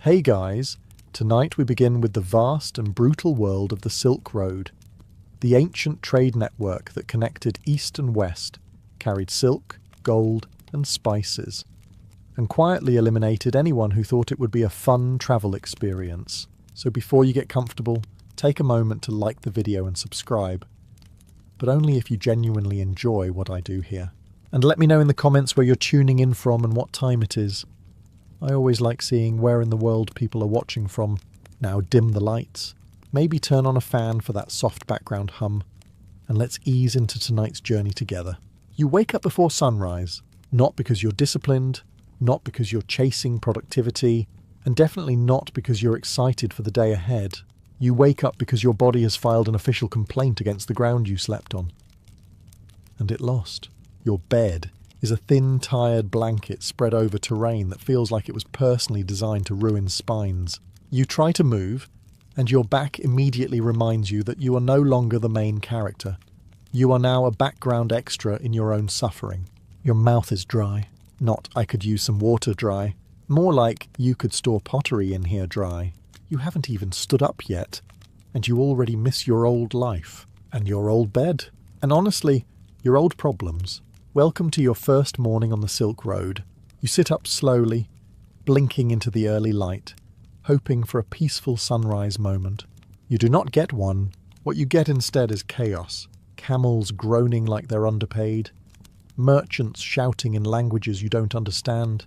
Hey guys, tonight we begin with the vast and brutal world of the Silk Road. The ancient trade network that connected east and west, carried silk, gold and spices, and quietly eliminated anyone who thought it would be a fun travel experience. So before you get comfortable, take a moment to like the video and subscribe. But only if you genuinely enjoy what I do here. And let me know in the comments where you're tuning in from and what time it is. I always like seeing where in the world people are watching from. Now dim the lights. Maybe turn on a fan for that soft background hum. And let's ease into tonight's journey together. You wake up before sunrise, not because you're disciplined, not because you're chasing productivity, and definitely not because you're excited for the day ahead. You wake up because your body has filed an official complaint against the ground you slept on. And it lost. Your bed is a thin, tired blanket spread over terrain that feels like it was personally designed to ruin spines. You try to move, and your back immediately reminds you that you are no longer the main character. You are now a background extra in your own suffering. Your mouth is dry. Not, I could use some water dry. More like, you could store pottery in here dry. You haven't even stood up yet, and you already miss your old life, and your old bed, and honestly, your old problems. Welcome to your first morning on the Silk Road. You sit up slowly, blinking into the early light, hoping for a peaceful sunrise moment. You do not get one. What you get instead is chaos. Camels groaning like they're underpaid, merchants shouting in languages you don't understand,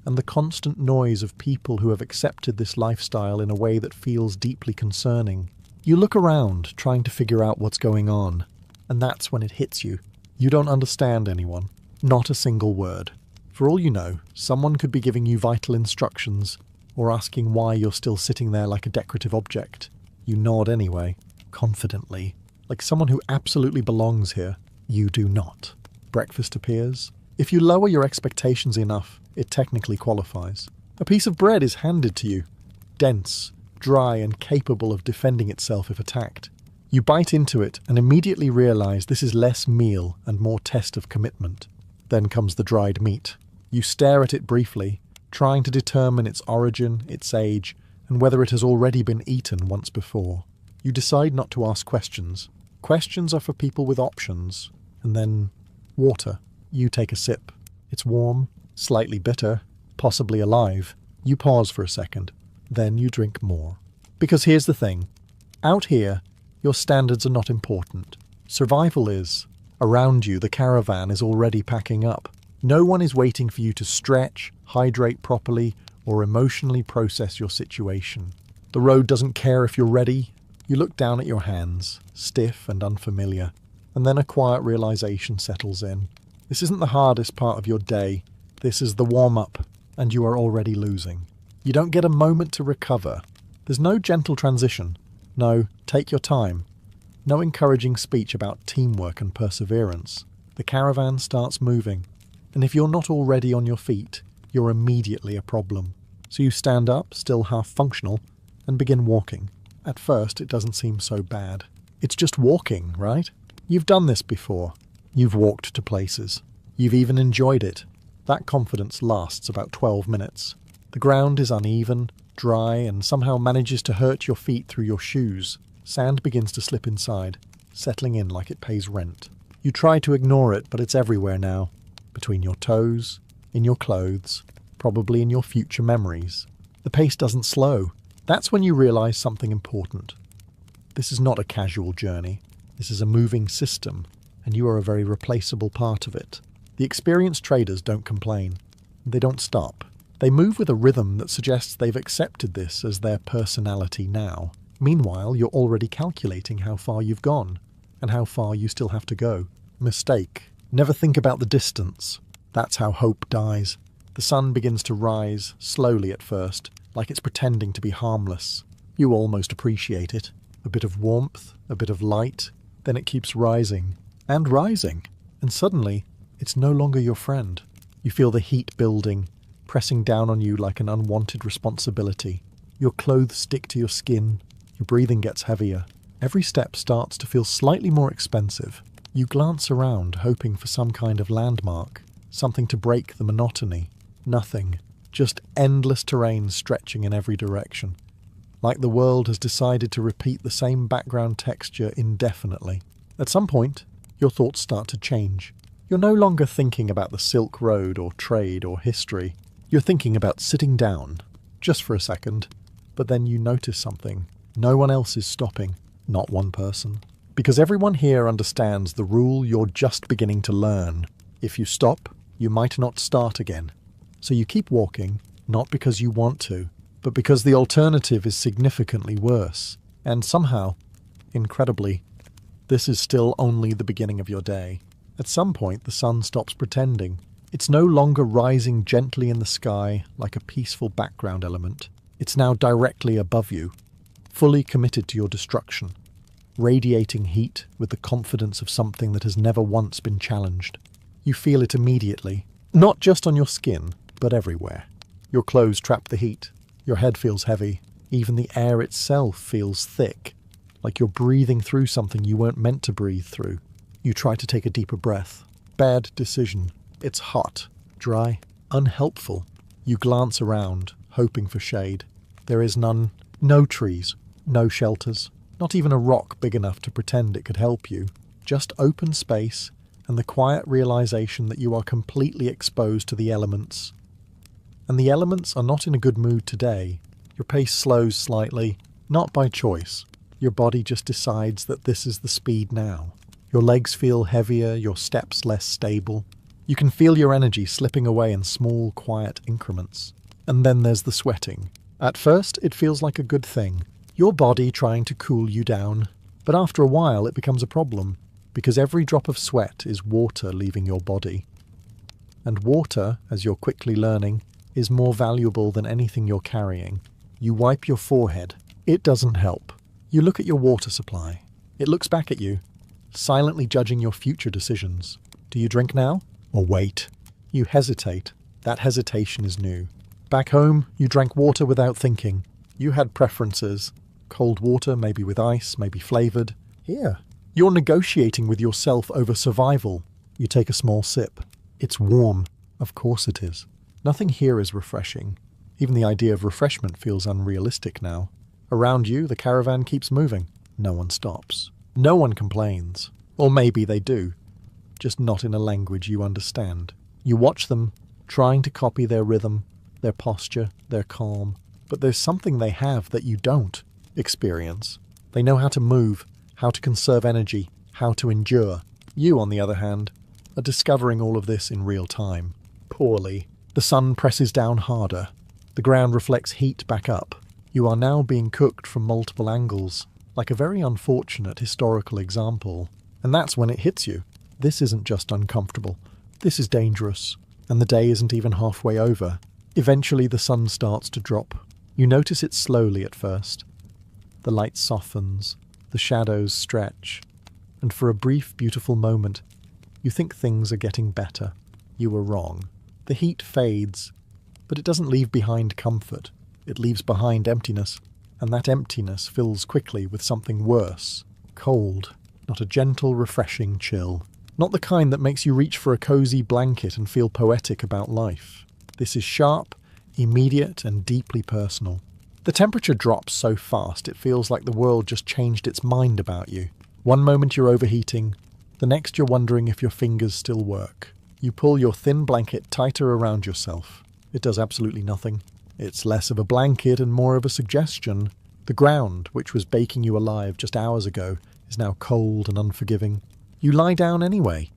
and the constant noise of people who have accepted this lifestyle in a way that feels deeply concerning. You look around, trying to figure out what's going on, and that's when it hits you. You don't understand anyone. Not a single word. For all you know, someone could be giving you vital instructions, or asking why you're still sitting there like a decorative object. You nod anyway, confidently, like someone who absolutely belongs here. You do not. Breakfast appears. If you lower your expectations enough, it technically qualifies. A piece of bread is handed to you, dense, dry and capable of defending itself if attacked. You bite into it and immediately realise this is less meal and more test of commitment. Then comes the dried meat. You stare at it briefly, trying to determine its origin, its age, and whether it has already been eaten once before. You decide not to ask questions. Questions are for people with options. And then, water. You take a sip. It's warm, slightly bitter, possibly alive. You pause for a second. Then you drink more. Because here's the thing. Out here, your standards are not important. Survival is. Around you, the caravan is already packing up. No one is waiting for you to stretch, hydrate properly, or emotionally process your situation. The road doesn't care if you're ready. You look down at your hands, stiff and unfamiliar, and then a quiet realization settles in. This isn't the hardest part of your day. This is the warm-up, and you are already losing. You don't get a moment to recover. There's no gentle transition. No, take your time. No encouraging speech about teamwork and perseverance. The caravan starts moving, and if you're not already on your feet, you're immediately a problem. So you stand up, still half functional, and begin walking. At first, it doesn't seem so bad. It's just walking, right? You've done this before. You've walked to places. You've even enjoyed it. That confidence lasts about 12 minutes. The ground is uneven, dry, and somehow manages to hurt your feet through your shoes. Sand begins to slip inside, settling in like it pays rent. You try to ignore it, but it's everywhere now. Between your toes, in your clothes, probably in your future memories. The pace doesn't slow. That's when you realise something important. This is not a casual journey. This is a moving system, and you are a very replaceable part of it. The experienced traders don't complain. They don't stop. They move with a rhythm that suggests they've accepted this as their personality now. Meanwhile, you're already calculating how far you've gone, and how far you still have to go. Mistake. Never think about the distance. That's how hope dies. The sun begins to rise, slowly at first, like it's pretending to be harmless. You almost appreciate it. A bit of warmth, a bit of light, then it keeps rising, and rising, and suddenly, it's no longer your friend. You feel the heat building, pressing down on you like an unwanted responsibility. Your clothes stick to your skin, your breathing gets heavier. Every step starts to feel slightly more expensive. You glance around, hoping for some kind of landmark, something to break the monotony. Nothing. Just endless terrain stretching in every direction. Like the world has decided to repeat the same background texture indefinitely. At some point, your thoughts start to change. You're no longer thinking about the Silk Road or trade or history. You're thinking about sitting down, just for a second. But then you notice something. No one else is stopping. Not one person. Because everyone here understands the rule you're just beginning to learn. If you stop, you might not start again. So you keep walking, not because you want to, but because the alternative is significantly worse. And somehow, incredibly, this is still only the beginning of your day. At some point, the sun stops pretending. It's no longer rising gently in the sky like a peaceful background element. It's now directly above you, fully committed to your destruction, radiating heat with the confidence of something that has never once been challenged. You feel it immediately, not just on your skin, but everywhere. Your clothes trap the heat. Your head feels heavy. Even the air itself feels thick, like you're breathing through something you weren't meant to breathe through. You try to take a deeper breath. Bad decision. It's hot, dry, unhelpful. You glance around, hoping for shade. There is none. No trees. No shelters. Not even a rock big enough to pretend it could help you. Just open space and the quiet realization that you are completely exposed to the elements. And the elements are not in a good mood today. Your pace slows slightly, not by choice. Your body just decides that this is the speed now. Your legs feel heavier, your steps less stable. You can feel your energy slipping away in small, quiet increments. And then there's the sweating. At first, it feels like a good thing. Your body trying to cool you down. But after a while, it becomes a problem, because every drop of sweat is water leaving your body. And water, as you're quickly learning, is more valuable than anything you're carrying. You wipe your forehead. It doesn't help. You look at your water supply. It looks back at you, silently judging your future decisions. Do you drink now? Or wait? You hesitate. That hesitation is new. Back home, you drank water without thinking. You had preferences. Cold water, maybe with ice, maybe flavoured. Here, you're negotiating with yourself over survival. You take a small sip. It's warm. Of course it is. Nothing here is refreshing. Even the idea of refreshment feels unrealistic now. Around you, the caravan keeps moving. No one stops. No one complains. Or maybe they do. Just not in a language you understand. You watch them, trying to copy their rhythm, their posture, their calm. But there's something they have that you don't experience. They know how to move, how to conserve energy, how to endure. You, on the other hand, are discovering all of this in real time. Poorly. The sun presses down harder. The ground reflects heat back up. You are now being cooked from multiple angles, like a very unfortunate historical example. And that's when it hits you. This isn't just uncomfortable. This is dangerous. And the day isn't even halfway over. Eventually the sun starts to drop. You notice it slowly at first. The light softens. The shadows stretch. And for a brief, beautiful moment, you think things are getting better. You were wrong. The heat fades, but it doesn't leave behind comfort. It leaves behind emptiness, and that emptiness fills quickly with something worse. Cold, not a gentle, refreshing chill. Not the kind that makes you reach for a cozy blanket and feel poetic about life. This is sharp, immediate, and deeply personal. The temperature drops so fast it feels like the world just changed its mind about you. One moment you're overheating, the next you're wondering if your fingers still work. You pull your thin blanket tighter around yourself. It does absolutely nothing. It's less of a blanket and more of a suggestion. The ground, which was baking you alive just hours ago, is now cold and unforgiving. You lie down anyway,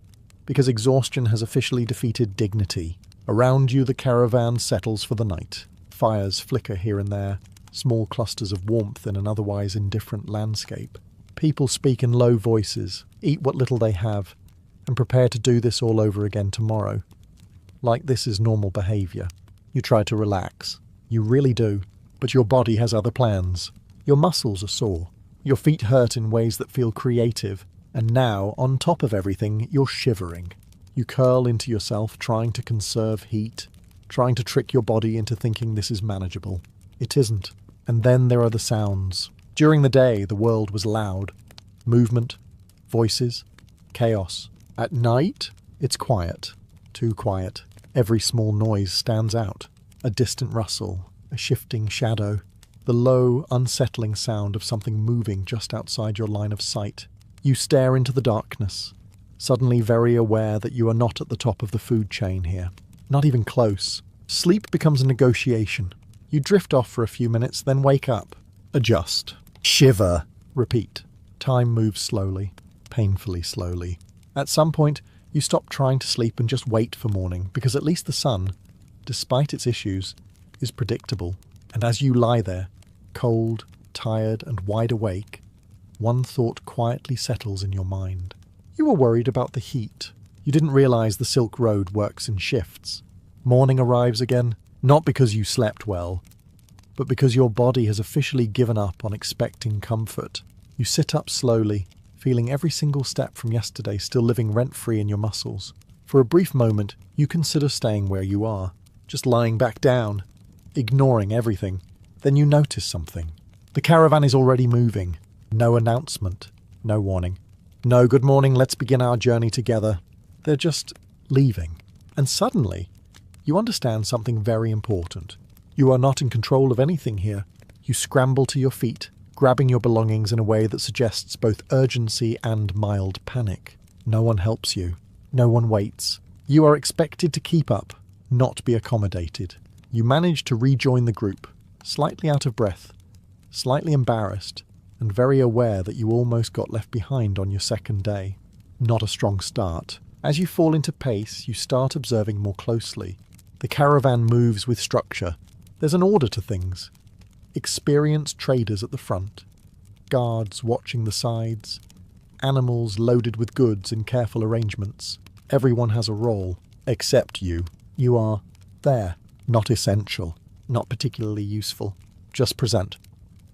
because exhaustion has officially defeated dignity. Around you the caravan settles for the night. Fires flicker here and there, small clusters of warmth in an otherwise indifferent landscape. People speak in low voices, eat what little they have, and prepare to do this all over again tomorrow. Like this is normal behaviour. You try to relax. You really do. But your body has other plans. Your muscles are sore. Your feet hurt in ways that feel creative. And now, on top of everything, you're shivering. You curl into yourself, trying to conserve heat, trying to trick your body into thinking this is manageable. It isn't. And then there are the sounds. During the day, the world was loud. Movement, voices, chaos. At night, it's quiet. Too quiet. Every small noise stands out. A distant rustle, a shifting shadow, the low, unsettling sound of something moving just outside your line of sight. You stare into the darkness, suddenly very aware that you are not at the top of the food chain here. Not even close. Sleep becomes a negotiation. You drift off for a few minutes, then wake up. Adjust. Shiver. Repeat. Time moves slowly, painfully slowly. At some point, you stop trying to sleep and just wait for morning, because at least the sun, despite its issues, is predictable. And as you lie there, cold, tired, and wide awake, one thought quietly settles in your mind. You were worried about the heat. You didn't realize the Silk Road works in shifts. Morning arrives again, not because you slept well, but because your body has officially given up on expecting comfort. You sit up slowly, feeling every single step from yesterday still living rent-free in your muscles. For a brief moment, you consider staying where you are, just lying back down, ignoring everything. Then you notice something. The caravan is already moving. No announcement, no warning. No good morning, let's begin our journey together. They're just leaving. And suddenly, you understand something very important. You are not in control of anything here. You scramble to your feet, grabbing your belongings in a way that suggests both urgency and mild panic. No one helps you. No one waits. You are expected to keep up, not be accommodated. You manage to rejoin the group, slightly out of breath, slightly embarrassed, and very aware that you almost got left behind on your second day. Not a strong start. As you fall into pace, you start observing more closely. The caravan moves with structure. There's an order to things. Experienced traders at the front, guards watching the sides, animals loaded with goods in careful arrangements. Everyone has a role, except you. You are there, not essential, not particularly useful. Just present,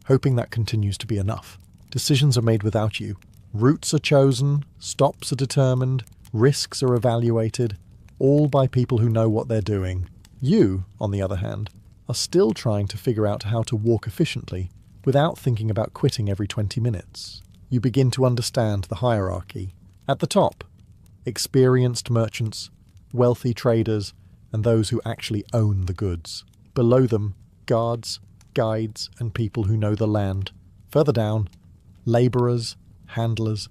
hoping that continues to be enough. Decisions are made without you. Routes are chosen, stops are determined, risks are evaluated, all by people who know what they're doing. You, on the other hand, are still trying to figure out how to walk efficiently without thinking about quitting every 20 minutes. You begin to understand the hierarchy. At the top, experienced merchants, wealthy traders, and those who actually own the goods. Below them, guards, guides, and people who know the land. Further down, labourers, handlers,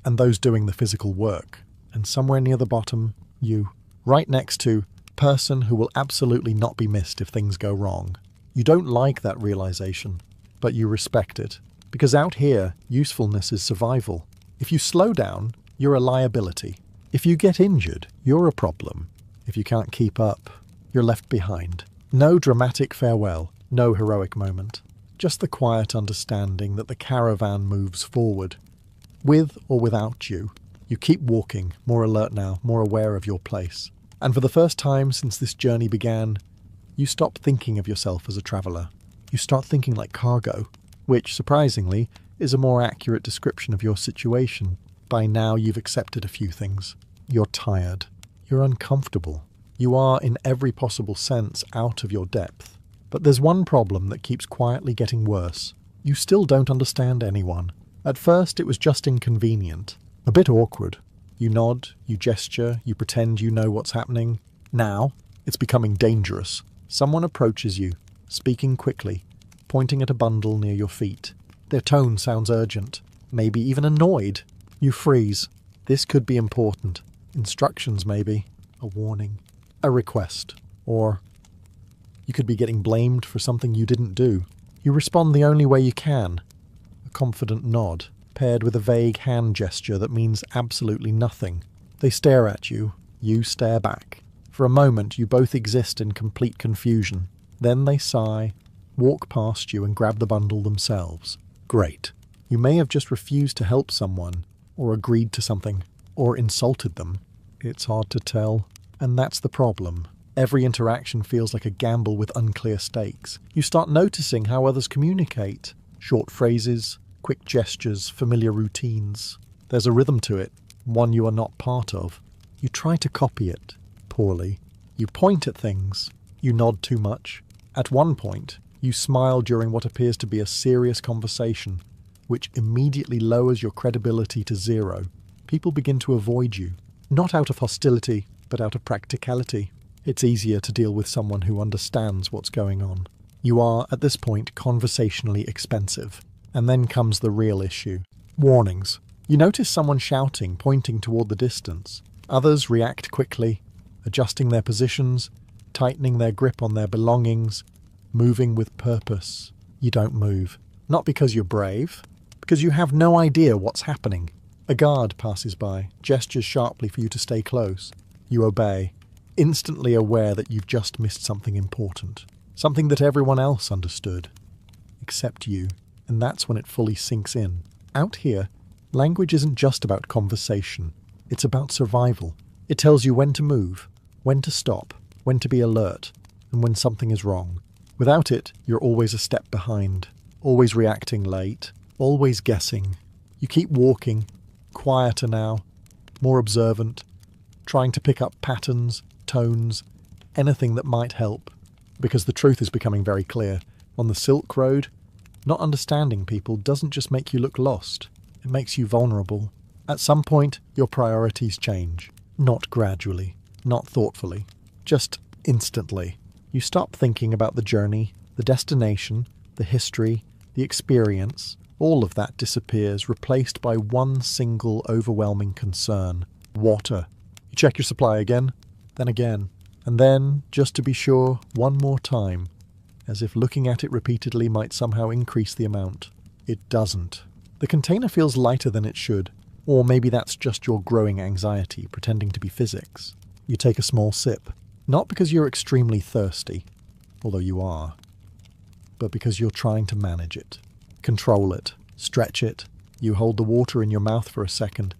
and those doing the physical work. And somewhere near the bottom, you. Right next to person who will absolutely not be missed if things go wrong. You don't like that realization, but you respect it. Because out here, usefulness is survival. If you slow down, you're a liability. If you get injured, you're a problem. If you can't keep up, you're left behind. No dramatic farewell, no heroic moment. Just the quiet understanding that the caravan moves forward. With or without you. You keep walking, more alert now, more aware of your place. And for the first time since this journey began, you stop thinking of yourself as a traveller. You start thinking like cargo, which, surprisingly, is a more accurate description of your situation. By now you've accepted a few things. You're tired. You're uncomfortable. You are, in every possible sense, out of your depth. But there's one problem that keeps quietly getting worse. You still don't understand anyone. At first it was just inconvenient. A bit awkward. You nod, you gesture, you pretend you know what's happening. Now, it's becoming dangerous. Someone approaches you, speaking quickly, pointing at a bundle near your feet. Their tone sounds urgent, maybe even annoyed. You freeze. This could be important. Instructions, maybe. A warning. A request. Or you could be getting blamed for something you didn't do. You respond the only way you can. A confident nod, paired with a vague hand gesture that means absolutely nothing. They stare at you. You stare back. For a moment, you both exist in complete confusion. Then they sigh, walk past you and grab the bundle themselves. Great. You may have just refused to help someone, or agreed to something, or insulted them. It's hard to tell. And that's the problem. Every interaction feels like a gamble with unclear stakes. You start noticing how others communicate. Short phrases, quick gestures, familiar routines. There's a rhythm to it, one you are not part of. You try to copy it, poorly. You point at things. You nod too much. At one point, you smile during what appears to be a serious conversation, which immediately lowers your credibility to zero. People begin to avoid you, not out of hostility, but out of practicality. It's easier to deal with someone who understands what's going on. You are, at this point, conversationally expensive. And then comes the real issue. Warnings. You notice someone shouting, pointing toward the distance. Others react quickly, adjusting their positions, tightening their grip on their belongings, moving with purpose. You don't move. Not because you're brave, because you have no idea what's happening. A guard passes by, gestures sharply for you to stay close. You obey, instantly aware that you've just missed something important. Something that everyone else understood. Except you. And that's when it fully sinks in. Out here, language isn't just about conversation. It's about survival. It tells you when to move, when to stop, when to be alert, and when something is wrong. Without it, you're always a step behind, always reacting late, always guessing. You keep walking, quieter now, more observant, trying to pick up patterns, tones, anything that might help. Because the truth is becoming very clear. On the Silk Road, not understanding people doesn't just make you look lost. It makes you vulnerable. At some point, your priorities change. Not gradually, not thoughtfully, just instantly. You stop thinking about the journey, the destination, the history, the experience. All of that disappears, replaced by one single overwhelming concern. Water. You check your supply again, and then, just to be sure, one more time. As if looking at it repeatedly might somehow increase the amount. It doesn't. The container feels lighter than it should, or maybe that's just your growing anxiety pretending to be physics. You take a small sip, not because you're extremely thirsty, although you are, but because you're trying to manage it, control it, stretch it. You hold the water in your mouth for a second,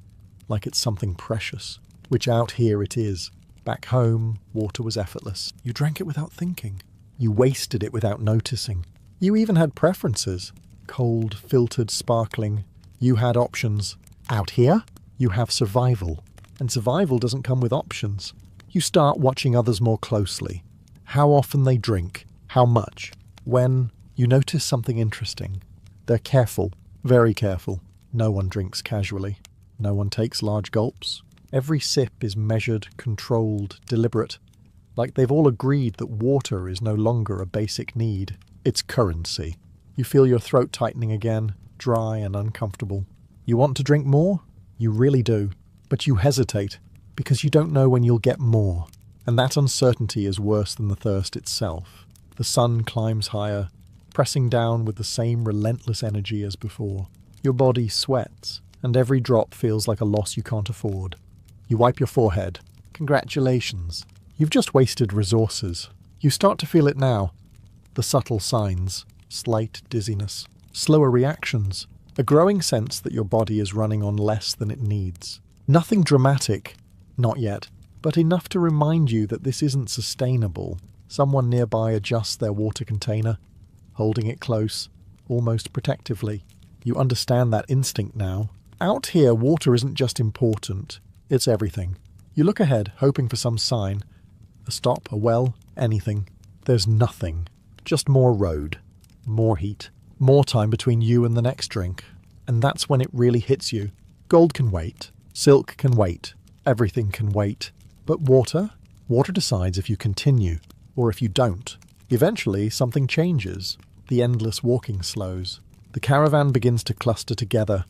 like it's something precious, which out here it is. Back home, water was effortless. You drank it without thinking. You wasted it without noticing. You even had preferences. Cold, filtered, sparkling. You had options. Out here, you have survival. And survival doesn't come with options. You start watching others more closely. How often they drink. How much. When. You notice something interesting. They're careful. Very careful. No one drinks casually. No one takes large gulps. Every sip is measured, controlled, deliberate. Like they've all agreed that water is no longer a basic need. It's currency. You feel your throat tightening again, dry and uncomfortable. You want to drink more? You really do. But you hesitate, because you don't know when you'll get more. And that uncertainty is worse than the thirst itself. The sun climbs higher, pressing down with the same relentless energy as before. Your body sweats, and every drop feels like a loss you can't afford. You wipe your forehead. Congratulations. You've just wasted resources. You start to feel it now. The subtle signs. Slight dizziness. Slower reactions. A growing sense that your body is running on less than it needs. Nothing dramatic. Not yet. But enough to remind you that this isn't sustainable. Someone nearby adjusts their water container, holding it close, almost protectively. You understand that instinct now. Out here, water isn't just important. It's everything. You look ahead, hoping for some sign. A stop, a well, anything. There's nothing. Just more road. More heat. More time between you and the next drink. And that's when it really hits you. Gold can wait. Silk can wait. Everything can wait. But water? Water decides if you continue, or if you don't. Eventually, something changes. The endless walking slows. The caravan begins to cluster together.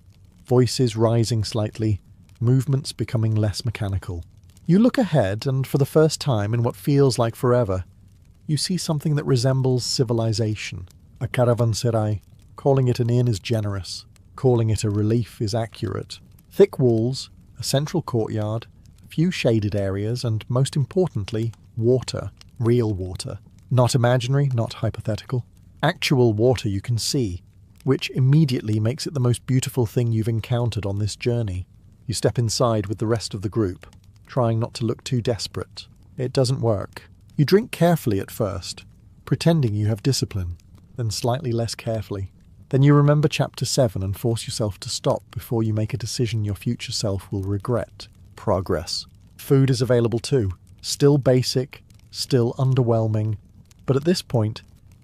Voices rising slightly. Movements becoming less mechanical. You look ahead, and for the first time in what feels like forever, you see something that resembles civilization. A caravanserai. Calling it an inn is generous. Calling it a relief is accurate. Thick walls, a central courtyard, a few shaded areas, and most importantly, water. Real water. Not imaginary, not hypothetical. Actual water you can see, which immediately makes it the most beautiful thing you've encountered on this journey. You step inside with the rest of the group, trying not to look too desperate. It doesn't work. You drink carefully at first, pretending you have discipline, then slightly less carefully. Then you remember Chapter 7 and force yourself to stop before you make a decision your future self will regret. Progress. Food is available too. Still basic, still underwhelming, but at this point,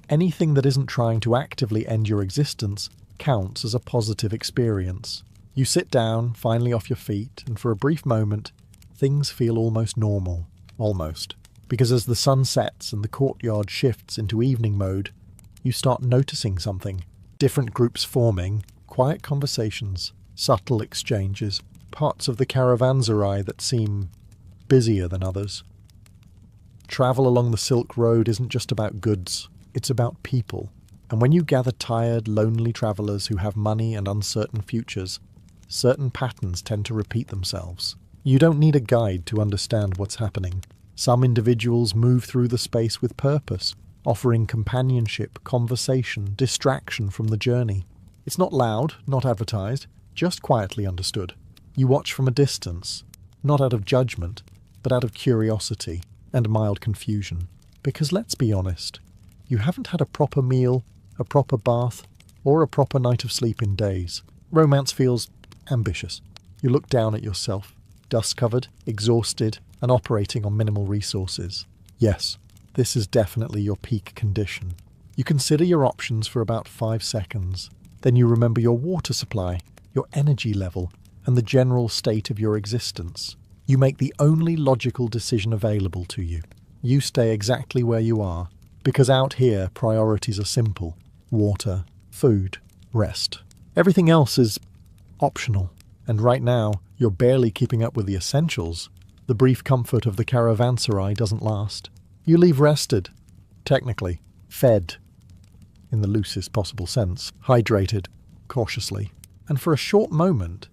anything that isn't trying to actively end your existence counts as a positive experience. You sit down, finally off your feet, and for a brief moment, things feel almost normal. Almost. Because as the sun sets and the courtyard shifts into evening mode, you start noticing something. Different groups forming, quiet conversations, subtle exchanges, parts of the caravanserai that seem busier than others. Travel along the Silk Road isn't just about goods, it's about people. And when you gather tired, lonely travellers who have money and uncertain futures, certain patterns tend to repeat themselves. You don't need a guide to understand what's happening. Some individuals move through the space with purpose, offering companionship, conversation, distraction from the journey. It's not loud, not advertised, just quietly understood. You watch from a distance, not out of judgment, but out of curiosity and mild confusion. Because let's be honest, you haven't had a proper meal, a proper bath, or a proper night of sleep in days. Romance feels ambitious. You look down at yourself, dust-covered, exhausted, and operating on minimal resources. Yes, this is definitely your peak condition. You consider your options for about 5 seconds. Then you remember your water supply, your energy level, and the general state of your existence. You make the only logical decision available to you. You stay exactly where you are, because out here priorities are simple. Water, food, rest. Everything else is optional. And right now, you're barely keeping up with the essentials. The brief comfort of the caravanserai doesn't last. You leave rested, technically, fed, in the loosest possible sense, hydrated, cautiously. And for a short moment,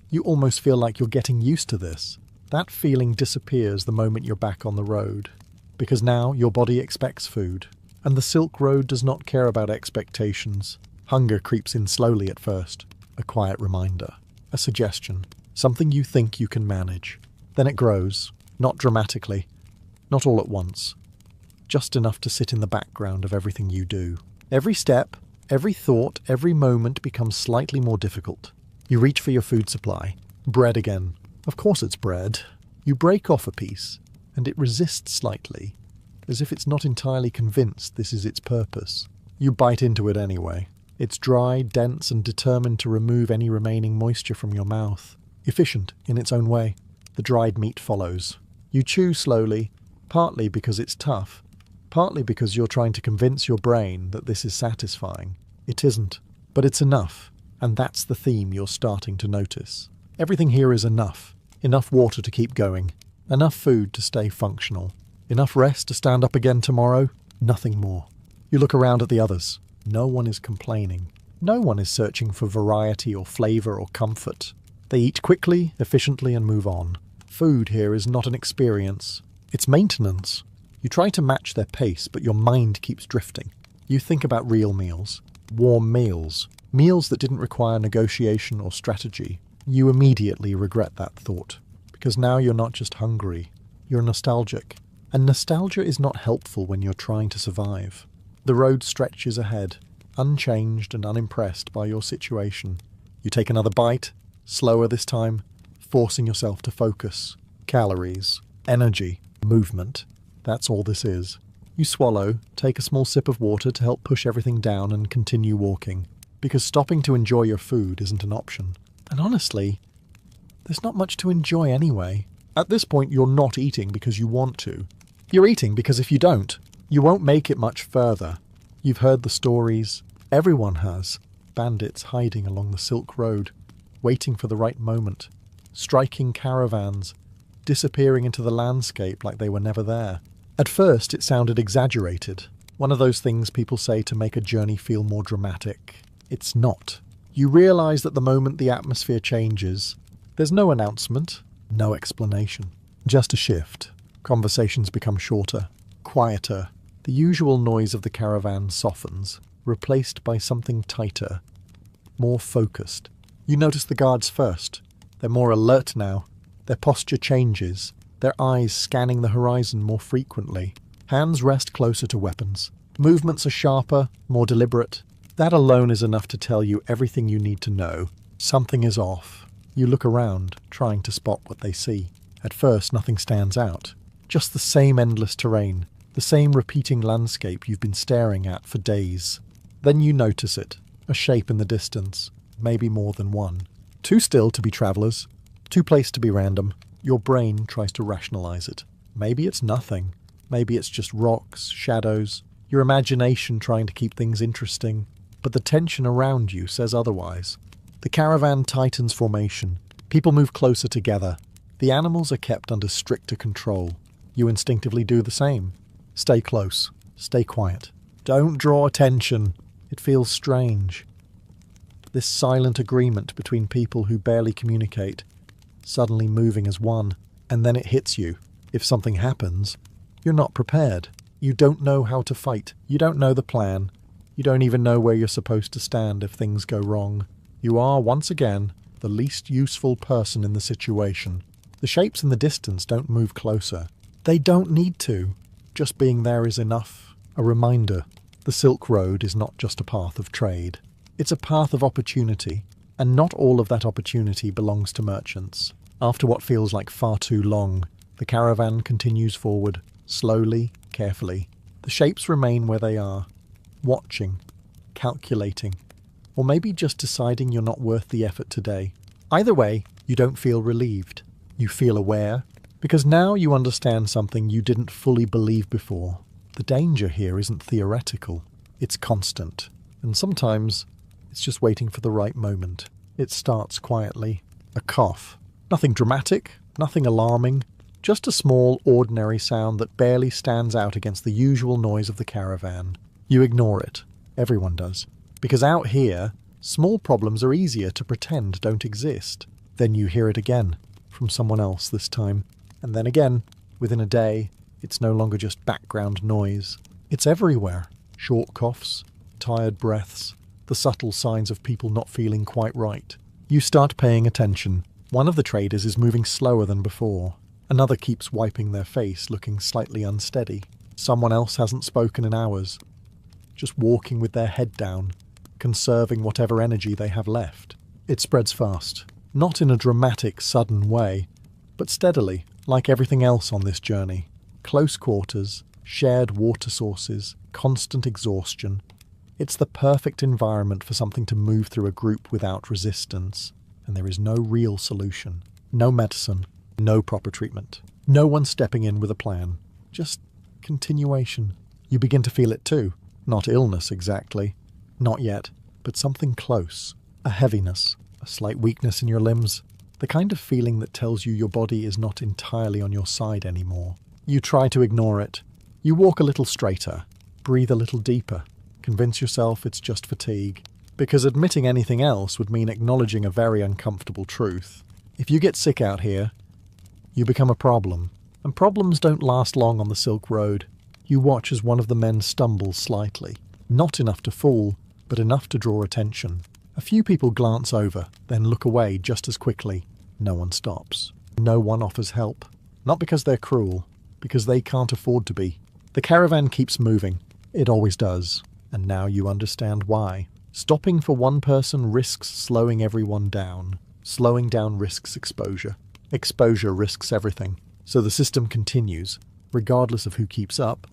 you almost feel like you're getting used to this. That feeling disappears the moment you're back on the road, because now your body expects food, and the Silk Road does not care about expectations. Hunger creeps in slowly at first, a quiet reminder, a suggestion, something you think you can manage. Then it grows, not dramatically, not all at once, just enough to sit in the background of everything you do. Every step, every thought, every moment becomes slightly more difficult. You reach for your food supply. Bread again. Of course it's bread. You break off a piece, and it resists slightly, as if it's not entirely convinced this is its purpose. You bite into it anyway. It's dry, dense, and determined to remove any remaining moisture from your mouth. Efficient in its own way. The dried meat follows. You chew slowly, partly because it's tough, partly because you're trying to convince your brain that this is satisfying. It isn't, but it's enough, and that's the theme you're starting to notice. Everything here is enough. Enough water to keep going. Enough food to stay functional. Enough rest to stand up again tomorrow. Nothing more. You look around at the others. No one is complaining. No one is searching for variety or flavour or comfort. They eat quickly, efficiently, and move on. Food here is not an experience. It's maintenance. You try to match their pace, but your mind keeps drifting. You think about real meals. Warm meals. Meals that didn't require negotiation or strategy. You immediately regret that thought. Because now you're not just hungry. You're nostalgic. And nostalgia is not helpful when you're trying to survive. The road stretches ahead, unchanged and unimpressed by your situation. You take another bite, slower this time, forcing yourself to focus. Calories, energy, movement. That's all this is. You swallow, take a small sip of water to help push everything down and continue walking. Because stopping to enjoy your food isn't an option. And honestly, there's not much to enjoy anyway. At this point, you're not eating because you want to. You're eating because if you don't, you won't make it much further. You've heard the stories. Everyone has. Bandits hiding along the Silk Road, waiting for the right moment, striking caravans, disappearing into the landscape like they were never there. At first, it sounded exaggerated. One of those things people say to make a journey feel more dramatic. It's not. You realise that the moment the atmosphere changes, there's no announcement, no explanation. Just a shift. Conversations become shorter, quieter. The usual noise of the caravan softens, replaced by something tighter, more focused. You notice the guards first. They're more alert now. Their posture changes, their eyes scanning the horizon more frequently. Hands rest closer to weapons. Movements are sharper, more deliberate. That alone is enough to tell you everything you need to know. Something is off. You look around, trying to spot what they see. At first, nothing stands out. Just the same endless terrain, the same repeating landscape you've been staring at for days. Then you notice it, a shape in the distance, maybe more than one. Too still to be travellers, too placed to be random. Your brain tries to rationalise it. Maybe it's nothing. Maybe it's just rocks, shadows, your imagination trying to keep things interesting, but the tension around you says otherwise. The caravan tightens formation. People move closer together. The animals are kept under stricter control. You instinctively do the same. Stay close. Stay quiet. Don't draw attention. It feels strange. This silent agreement between people who barely communicate, suddenly moving as one, and then it hits you. If something happens, you're not prepared. You don't know how to fight. You don't know the plan. You don't even know where you're supposed to stand if things go wrong. You are, once again, the least useful person in the situation. The shapes in the distance don't move closer. They don't need to. Just being there is enough. A reminder. The Silk Road is not just a path of trade. It's a path of opportunity, and not all of that opportunity belongs to merchants. After what feels like far too long, the caravan continues forward, slowly, carefully. The shapes remain where they are, watching, calculating, or maybe just deciding you're not worth the effort today. Either way, you don't feel relieved. You feel aware, because now you understand something you didn't fully believe before. The danger here isn't theoretical, it's constant, and sometimes it's just waiting for the right moment. It starts quietly. A cough. Nothing dramatic, nothing alarming, just a small, ordinary sound that barely stands out against the usual noise of the caravan. You ignore it. Everyone does. Because out here, small problems are easier to pretend don't exist. Then you hear it again, from someone else this time. And then again, within a day, it's no longer just background noise. It's everywhere. Short coughs, tired breaths, the subtle signs of people not feeling quite right. You start paying attention. One of the traders is moving slower than before. Another keeps wiping their face, looking slightly unsteady. Someone else hasn't spoken in hours, just walking with their head down, conserving whatever energy they have left. It spreads fast, not in a dramatic, sudden way, but steadily, like everything else on this journey. Close quarters, shared water sources, constant exhaustion. It's the perfect environment for something to move through a group without resistance, and there is no real solution. No medicine, no proper treatment. No one stepping in with a plan. Just continuation. You begin to feel it too. Not illness exactly. Not yet, but something close. A heaviness, a slight weakness in your limbs. The kind of feeling that tells you your body is not entirely on your side anymore. You try to ignore it. You walk a little straighter. Breathe a little deeper. Convince yourself it's just fatigue. Because admitting anything else would mean acknowledging a very uncomfortable truth. If you get sick out here, you become a problem. And problems don't last long on the Silk Road. You watch as one of the men stumbles slightly. Not enough to fall, but enough to draw attention. A few people glance over, then look away just as quickly. No one stops. No one offers help. Not because they're cruel, because they can't afford to be. The caravan keeps moving. It always does. And now you understand why. Stopping for one person risks slowing everyone down. Slowing down risks exposure. Exposure risks everything. So the system continues, regardless of who keeps up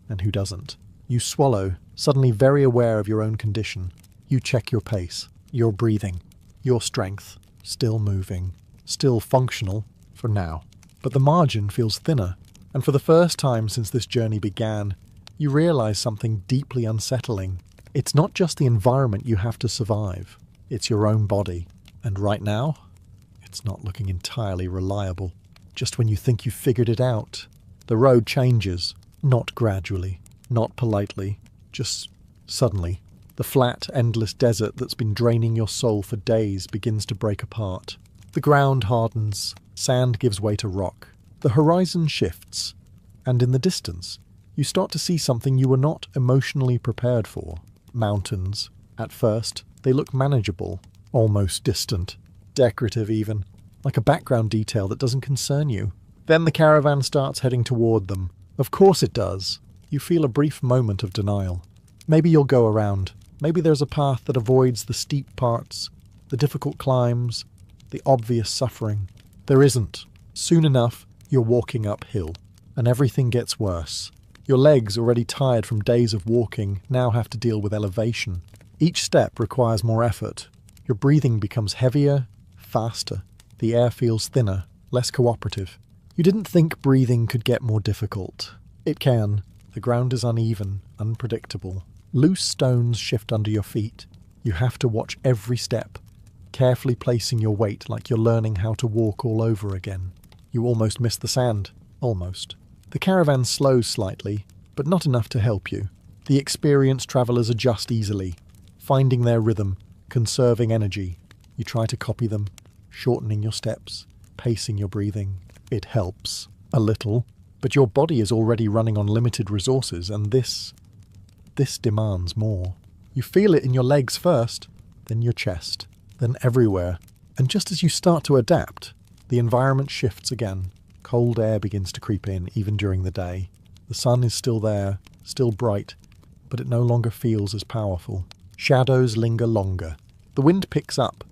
and who doesn't. You swallow, suddenly very aware of your own condition. You check your pace, your breathing, your strength, still moving, still functional, for now. But the margin feels thinner, and for the first time since this journey began, you realize something deeply unsettling. It's not just the environment you have to survive, it's your own body. And right now, it's not looking entirely reliable. Just when you think you've figured it out, the road changes, not gradually, not politely, just suddenly. The flat, endless desert that's been draining your soul for days begins to break apart. The ground hardens, sand gives way to rock. The horizon shifts, and in the distance, you start to see something you were not emotionally prepared for. Mountains. At first, they look manageable, almost distant, decorative even, like a background detail that doesn't concern you. Then the caravan starts heading toward them. Of course it does. You feel a brief moment of denial. Maybe you'll go around. Maybe there's a path that avoids the steep parts, the difficult climbs, the obvious suffering. There isn't. Soon enough, you're walking uphill, and everything gets worse. Your legs, already tired from days of walking, now have to deal with elevation. Each step requires more effort. Your breathing becomes heavier, faster. The air feels thinner, less cooperative. You didn't think breathing could get more difficult. It can. The ground is uneven, unpredictable. Loose stones shift under your feet. You have to watch every step, carefully placing your weight like you're learning how to walk all over again. You almost miss the sand. Almost. The caravan slows slightly, but not enough to help you. The experienced travellers adjust easily, finding their rhythm, conserving energy. You try to copy them, shortening your steps, pacing your breathing. It helps. A little. But your body is already running on limited resources, and this demands more. You feel it in your legs first, then your chest, then everywhere. And just as you start to adapt, the environment shifts again. Cold air begins to creep in, even during the day. The sun is still there, still bright, but it no longer feels as powerful. Shadows linger longer. The wind picks up,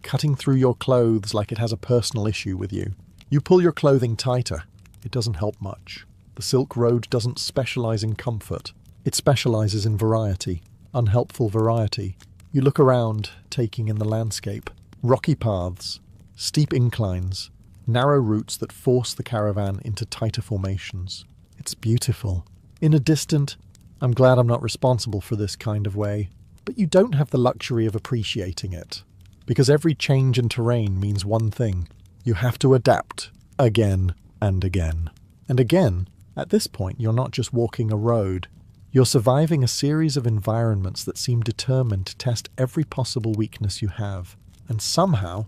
cutting through your clothes like it has a personal issue with you. You pull your clothing tighter. It doesn't help much. The Silk Road doesn't specialize in comfort. It specializes in variety, unhelpful variety. You look around, taking in the landscape. Rocky paths, steep inclines, narrow routes that force the caravan into tighter formations. It's beautiful. In a distant, I'm glad I'm not responsible for this kind of way, but you don't have the luxury of appreciating it. Because every change in terrain means one thing. You have to adapt, again and again. And again, at this point, you're not just walking a road. You're surviving a series of environments that seem determined to test every possible weakness you have. And somehow,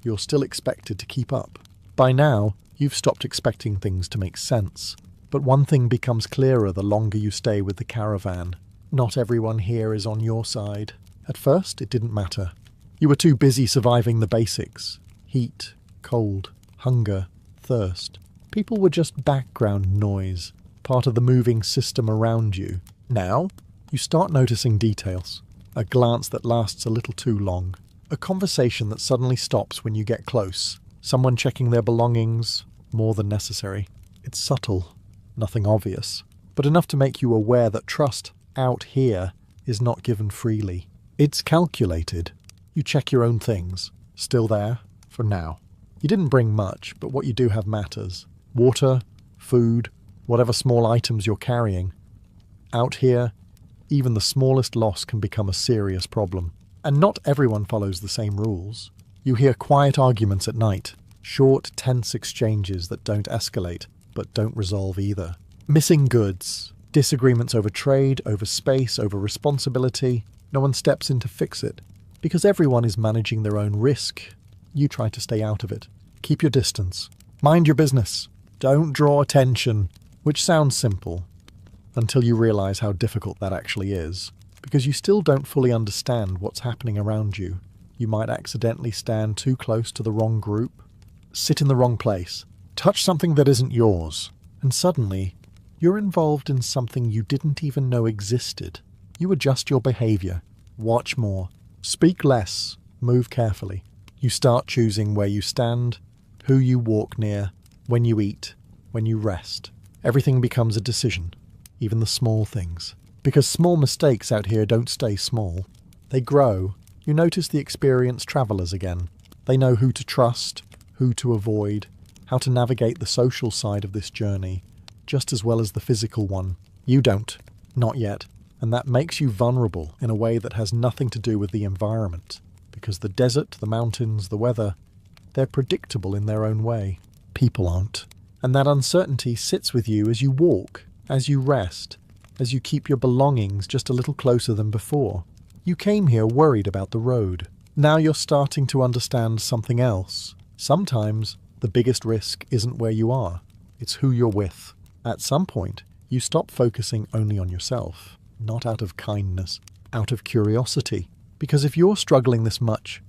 you're still expected to keep up. By now, you've stopped expecting things to make sense. But one thing becomes clearer the longer you stay with the caravan. Not everyone here is on your side. At first, it didn't matter. You were too busy surviving the basics. Heat, cold, hunger, thirst. People were just background noise, part of the moving system around you. Now, you start noticing details. A glance that lasts a little too long. A conversation that suddenly stops when you get close. Someone checking their belongings, more than necessary. It's subtle, nothing obvious, but enough to make you aware that trust out here is not given freely. It's calculated. You check your own things. Still there, for now. You didn't bring much, but what you do have matters. Water, food, whatever small items you're carrying. Out here, even the smallest loss can become a serious problem. And not everyone follows the same rules. You hear quiet arguments at night, short, tense exchanges that don't escalate, but don't resolve either. Missing goods, disagreements over trade, over space, over responsibility. No one steps in to fix it, because everyone is managing their own risk. You try to stay out of it. Keep your distance. Mind your business. Don't draw attention, which sounds simple, until you realize how difficult that actually is, because you still don't fully understand what's happening around you. You might accidentally stand too close to the wrong group, sit in the wrong place, touch something that isn't yours, and suddenly you're involved in something you didn't even know existed. You adjust your behavior, watch more, speak less, move carefully. You start choosing where you stand, who you walk near, when you eat, when you rest. Everything becomes a decision, even the small things. Because small mistakes out here don't stay small. They grow. You notice the experienced travellers again. They know who to trust, who to avoid, how to navigate the social side of this journey, just as well as the physical one. You don't. Not yet. And that makes you vulnerable in a way that has nothing to do with the environment. Because the desert, the mountains, the weather, they're predictable in their own way. People aren't. And that uncertainty sits with you as you walk, as you rest, as you keep your belongings just a little closer than before. You came here worried about the road. Now you're starting to understand something else. Sometimes the biggest risk isn't where you are, it's who you're with. At some point, you stop focusing only on yourself, not out of kindness, out of curiosity. Because if you're struggling this much,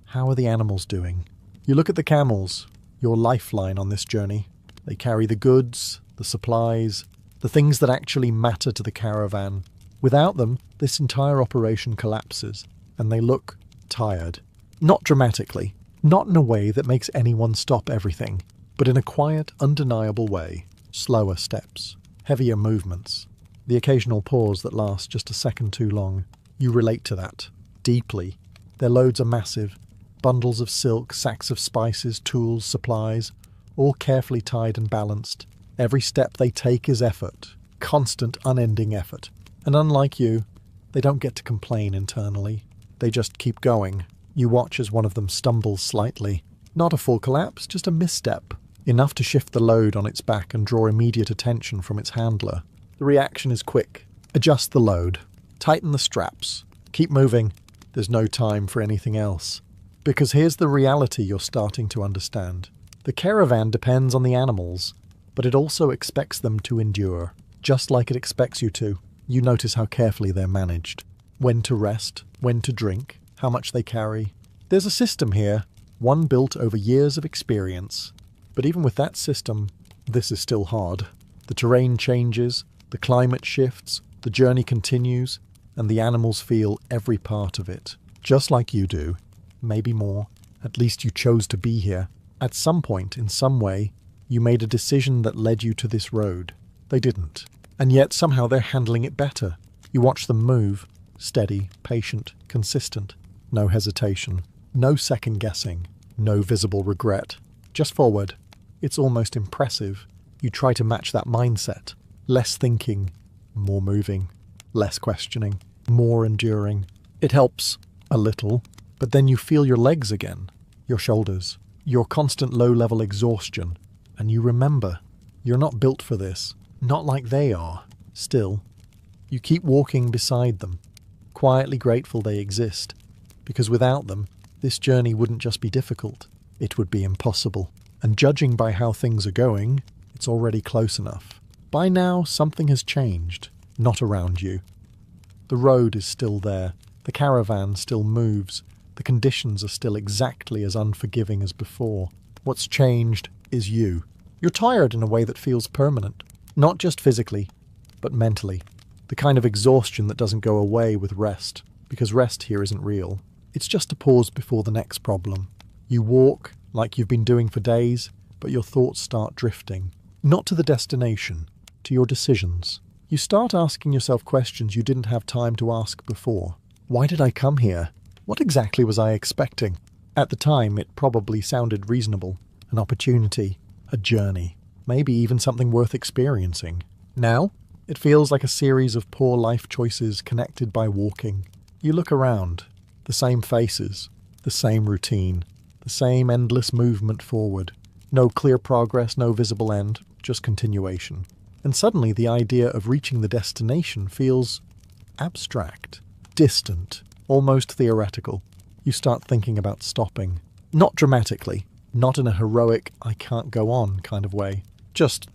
how are the animals doing? You look at the camels, your lifeline on this journey. They carry the goods, the supplies, the things that actually matter to the caravan. Without them, this entire operation collapses, and they look tired. Not dramatically, not in a way that makes anyone stop everything, but in a quiet, undeniable way. Slower steps, heavier movements, the occasional pause that lasts just a second too long. You relate to that, deeply. Their loads are massive, bundles of silk, sacks of spices, tools, supplies, all carefully tied and balanced. Every step they take is effort, constant, unending effort. And unlike you, they don't get to complain internally. They just keep going. You watch as one of them stumbles slightly. Not a full collapse, just a misstep. Enough to shift the load on its back and draw immediate attention from its handler. The reaction is quick. Adjust the load. Tighten the straps. Keep moving. There's no time for anything else. Because here's the reality you're starting to understand. The caravan depends on the animals, but it also expects them to endure, just like it expects you to. You notice how carefully they're managed. When to rest, when to drink, how much they carry. There's a system here, one built over years of experience. But even with that system, this is still hard. The terrain changes, the climate shifts, the journey continues, and the animals feel every part of it. Just like you do. Maybe more. At least you chose to be here. At some point, in some way, you made a decision that led you to this road. They didn't. And yet somehow they're handling it better. You watch them move. Steady, patient, consistent. No hesitation. No second guessing. No visible regret. Just forward. It's almost impressive. You try to match that mindset. Less thinking, more moving. Less questioning, more enduring. It helps. A little. But then you feel your legs again. Your shoulders. Your constant low-level exhaustion. And you remember. You're not built for this. Not like they are. Still, you keep walking beside them. Quietly grateful they exist. Because without them, this journey wouldn't just be difficult. It would be impossible. And judging by how things are going, it's already close enough. By now, something has changed. Not around you. The road is still there. The caravan still moves. The conditions are still exactly as unforgiving as before. What's changed is you. You're tired in a way that feels permanent. Not just physically, but mentally. The kind of exhaustion that doesn't go away with rest. Because rest here isn't real. It's just a pause before the next problem. You walk, like you've been doing for days, but your thoughts start drifting. Not to the destination, to your decisions. You start asking yourself questions you didn't have time to ask before. Why did I come here? What exactly was I expecting? At the time, it probably sounded reasonable. An opportunity, a journey, maybe even something worth experiencing. Now, it feels like a series of poor life choices connected by walking. You look around, the same faces, the same routine, the same endless movement forward. No clear progress, no visible end, just continuation. And suddenly the idea of reaching the destination feels abstract, distant, almost theoretical. You start thinking about stopping. Not dramatically, not in a heroic, I can't go on kind of way. Just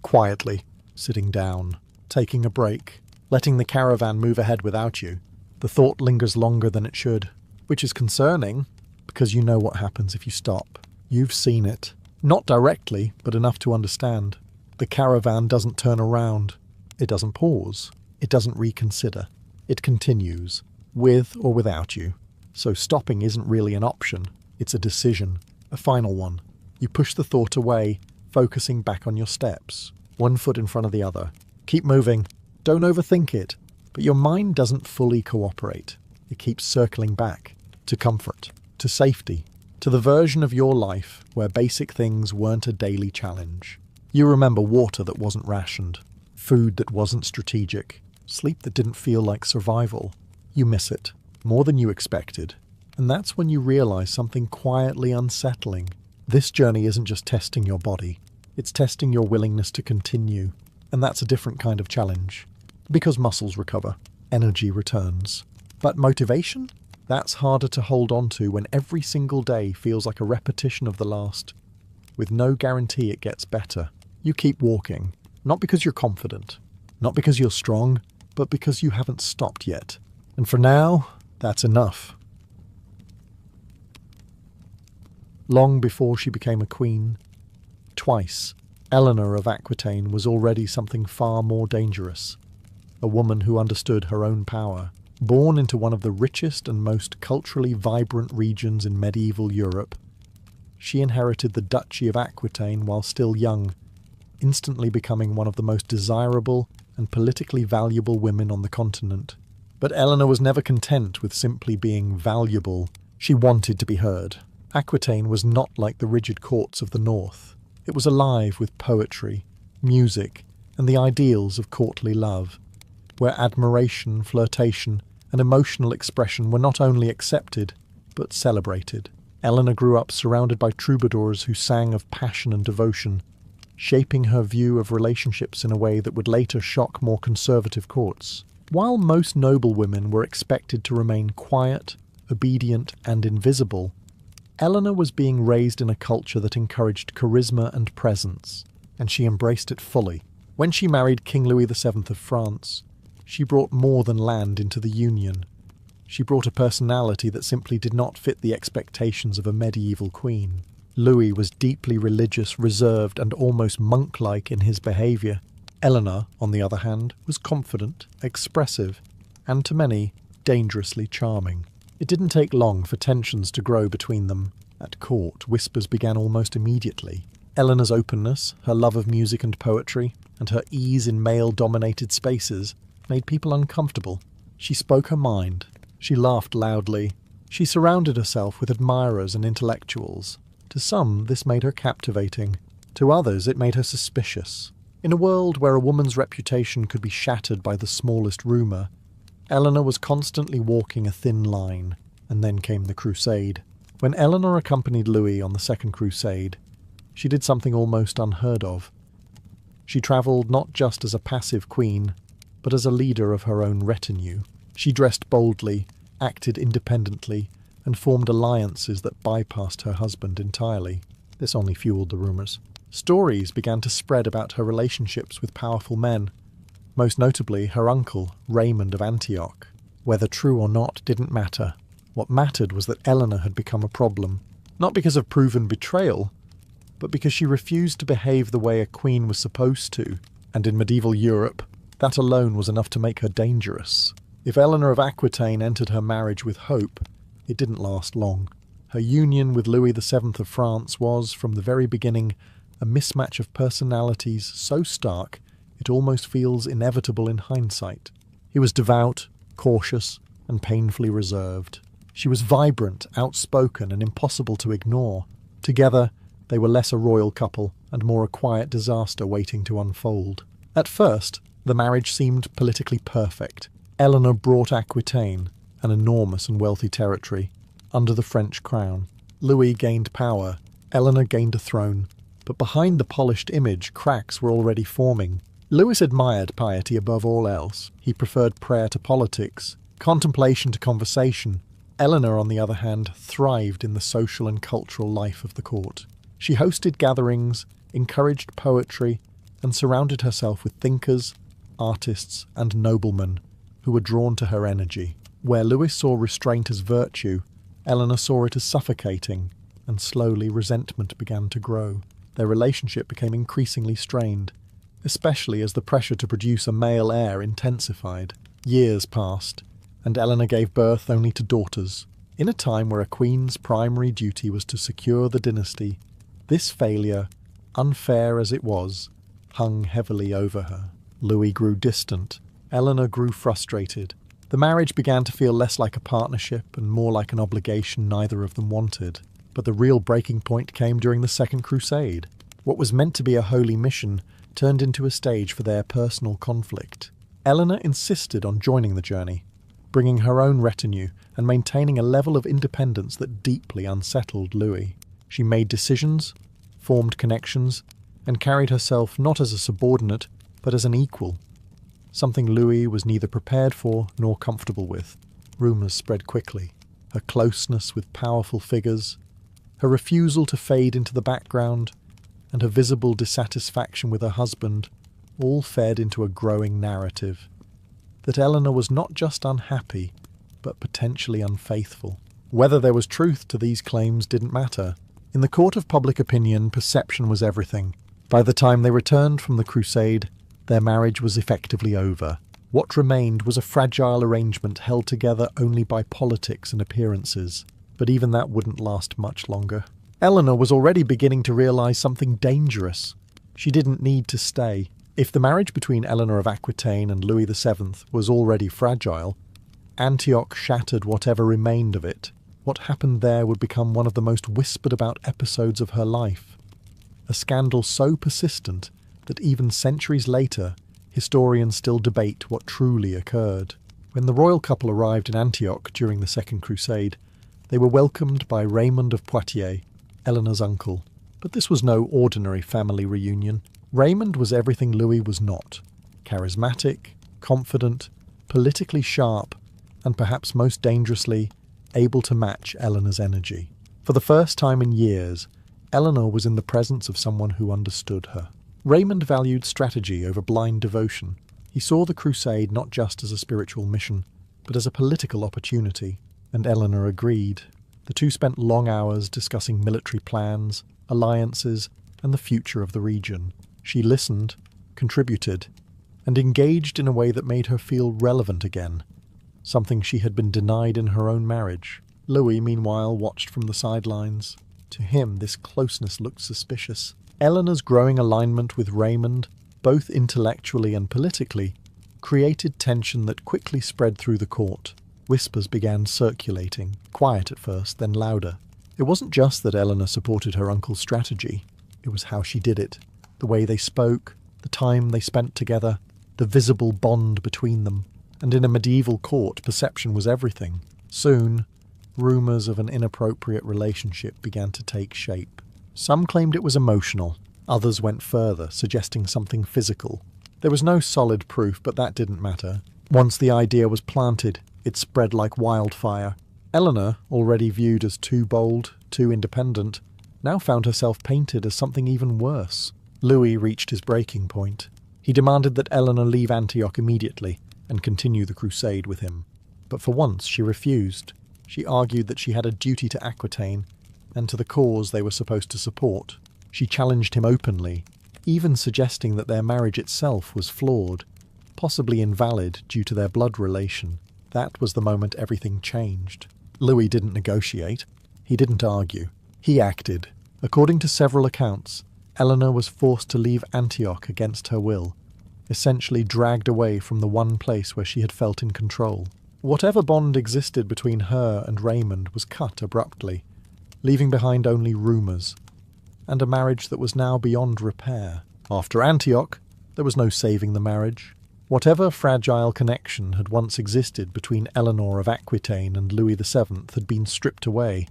quietly, sitting down, taking a break, letting the caravan move ahead without you. The thought lingers longer than it should, which is concerning, because you know what happens if you stop. You've seen it. Not directly, but enough to understand. The caravan doesn't turn around. It doesn't pause. It doesn't reconsider. It continues, with or without you. So stopping isn't really an option. It's a decision, a final one. You push the thought away, focusing back on your steps, one foot in front of the other. Keep moving. Don't overthink it. But your mind doesn't fully cooperate. It keeps circling back, to comfort, to safety, to the version of your life where basic things weren't a daily challenge. You remember water that wasn't rationed, food that wasn't strategic, sleep that didn't feel like survival. You miss it, more than you expected. And that's when you realize something quietly unsettling. This journey isn't just testing your body, it's testing your willingness to continue. And that's a different kind of challenge. Because muscles recover, energy returns. But motivation? That's harder to hold on to when every single day feels like a repetition of the last, with no guarantee it gets better. You keep walking, not because you're confident, not because you're strong, but because you haven't stopped yet. And for now, that's enough. Long before she became a queen, twice, Eleanor of Aquitaine was already something far more dangerous. A woman who understood her own power. Born into one of the richest and most culturally vibrant regions in medieval Europe, she inherited the Duchy of Aquitaine while still young, instantly becoming one of the most desirable and politically valuable women on the continent. But Eleanor was never content with simply being valuable. She wanted to be heard. Aquitaine was not like the rigid courts of the north. It was alive with poetry, music, and the ideals of courtly love, where admiration, flirtation, and emotional expression were not only accepted, but celebrated. Eleanor grew up surrounded by troubadours who sang of passion and devotion, shaping her view of relationships in a way that would later shock more conservative courts. While most noblewomen were expected to remain quiet, obedient, and invisible, Eleanor was being raised in a culture that encouraged charisma and presence, and she embraced it fully. When she married King Louis VII of France, she brought more than land into the union. She brought a personality that simply did not fit the expectations of a medieval queen. Louis was deeply religious, reserved, and almost monk-like in his behaviour. Eleanor, on the other hand, was confident, expressive, and to many, dangerously charming. It didn't take long for tensions to grow between them. At court, whispers began almost immediately. Eleanor's openness, her love of music and poetry, and her ease in male-dominated spaces made people uncomfortable. She spoke her mind. She laughed loudly. She surrounded herself with admirers and intellectuals. To some, this made her captivating. To others, it made her suspicious. In a world where a woman's reputation could be shattered by the smallest rumour, Eleanor was constantly walking a thin line. And then came the crusade. When Eleanor accompanied Louis on the Second Crusade, she did something almost unheard of. She travelled not just as a passive queen, but as a leader of her own retinue. She dressed boldly, acted independently, and formed alliances that bypassed her husband entirely. This only fueled the rumours. Stories began to spread about her relationships with powerful men, most notably her uncle, Raymond of Antioch. Whether true or not didn't matter. What mattered was that Eleanor had become a problem, not because of proven betrayal, but because she refused to behave the way a queen was supposed to, and in medieval Europe, that alone was enough to make her dangerous. If Eleanor of Aquitaine entered her marriage with hope, it didn't last long. Her union with Louis VII of France was, from the very beginning, a mismatch of personalities so stark it almost feels inevitable in hindsight. He was devout, cautious, and painfully reserved. She was vibrant, outspoken, and impossible to ignore. Together, they were less a royal couple and more a quiet disaster waiting to unfold. At first, the marriage seemed politically perfect. Eleanor brought Aquitaine, an enormous and wealthy territory, under the French crown. Louis gained power, Eleanor gained a throne, but behind the polished image, cracks were already forming. Louis admired piety above all else. He preferred prayer to politics, contemplation to conversation. Eleanor, on the other hand, thrived in the social and cultural life of the court. She hosted gatherings, encouraged poetry, and surrounded herself with thinkers, artists, and noblemen who were drawn to her energy. Where Louis saw restraint as virtue, Eleanor saw it as suffocating, and slowly resentment began to grow. Their relationship became increasingly strained, especially as the pressure to produce a male heir intensified. Years passed, and Eleanor gave birth only to daughters. In a time where a queen's primary duty was to secure the dynasty, this failure, unfair as it was, hung heavily over her. Louis grew distant. Eleanor grew frustrated. The marriage began to feel less like a partnership and more like an obligation neither of them wanted. But the real breaking point came during the Second Crusade. What was meant to be a holy mission turned into a stage for their personal conflict. Eleanor insisted on joining the journey, bringing her own retinue and maintaining a level of independence that deeply unsettled Louis. She made decisions, formed connections, and carried herself not as a subordinate, but as an equal, something Louis was neither prepared for nor comfortable with. Rumours spread quickly. Her closeness with powerful figures, her refusal to fade into the background, and her visible dissatisfaction with her husband all fed into a growing narrative that Eleanor was not just unhappy, but potentially unfaithful. Whether there was truth to these claims didn't matter. In the court of public opinion, perception was everything. By the time they returned from the crusade, their marriage was effectively over. What remained was a fragile arrangement held together only by politics and appearances. But even that wouldn't last much longer. Eleanor was already beginning to realise something dangerous. She didn't need to stay. If the marriage between Eleanor of Aquitaine and Louis VII was already fragile, Antioch shattered whatever remained of it. What happened there would become one of the most whispered about episodes of her life. A scandal so persistent that even centuries later, historians still debate what truly occurred. When the royal couple arrived in Antioch during the Second Crusade, they were welcomed by Raymond of Poitiers, Eleanor's uncle. But this was no ordinary family reunion. Raymond was everything Louis was not: charismatic, confident, politically sharp, and perhaps most dangerously, able to match Eleanor's energy. For the first time in years, Eleanor was in the presence of someone who understood her. Raymond valued strategy over blind devotion. He saw the crusade not just as a spiritual mission, but as a political opportunity, and Eleanor agreed. The two spent long hours discussing military plans, alliances, and the future of the region. She listened, contributed, and engaged in a way that made her feel relevant again, something she had been denied in her own marriage. Louis, meanwhile, watched from the sidelines. To him, this closeness looked suspicious. Eleanor's growing alignment with Raymond, both intellectually and politically, created tension that quickly spread through the court. Whispers began circulating, quiet at first, then louder. It wasn't just that Eleanor supported her uncle's strategy. It was how she did it, the way they spoke, the time they spent together, the visible bond between them. And in a medieval court, perception was everything. Soon, rumours of an inappropriate relationship began to take shape. Some claimed it was emotional. Others went further, suggesting something physical. There was no solid proof, but that didn't matter. Once the idea was planted, it spread like wildfire. Eleanor, already viewed as too bold, too independent, now found herself painted as something even worse. Louis reached his breaking point. He demanded that Eleanor leave Antioch immediately and continue the crusade with him. But for once she refused. She argued that she had a duty to Aquitaine and to the cause they were supposed to support. She challenged him openly, even suggesting that their marriage itself was flawed, possibly invalid due to their blood relation. That was the moment everything changed. Louis didn't negotiate. He didn't argue. He acted. According to several accounts, Eleanor was forced to leave Antioch against her will, essentially dragged away from the one place where she had felt in control. Whatever bond existed between her and Raymond was cut abruptly, leaving behind only rumours, and a marriage that was now beyond repair. After Antioch, there was no saving the marriage. Whatever fragile connection had once existed between Eleanor of Aquitaine and Louis VII had been stripped away,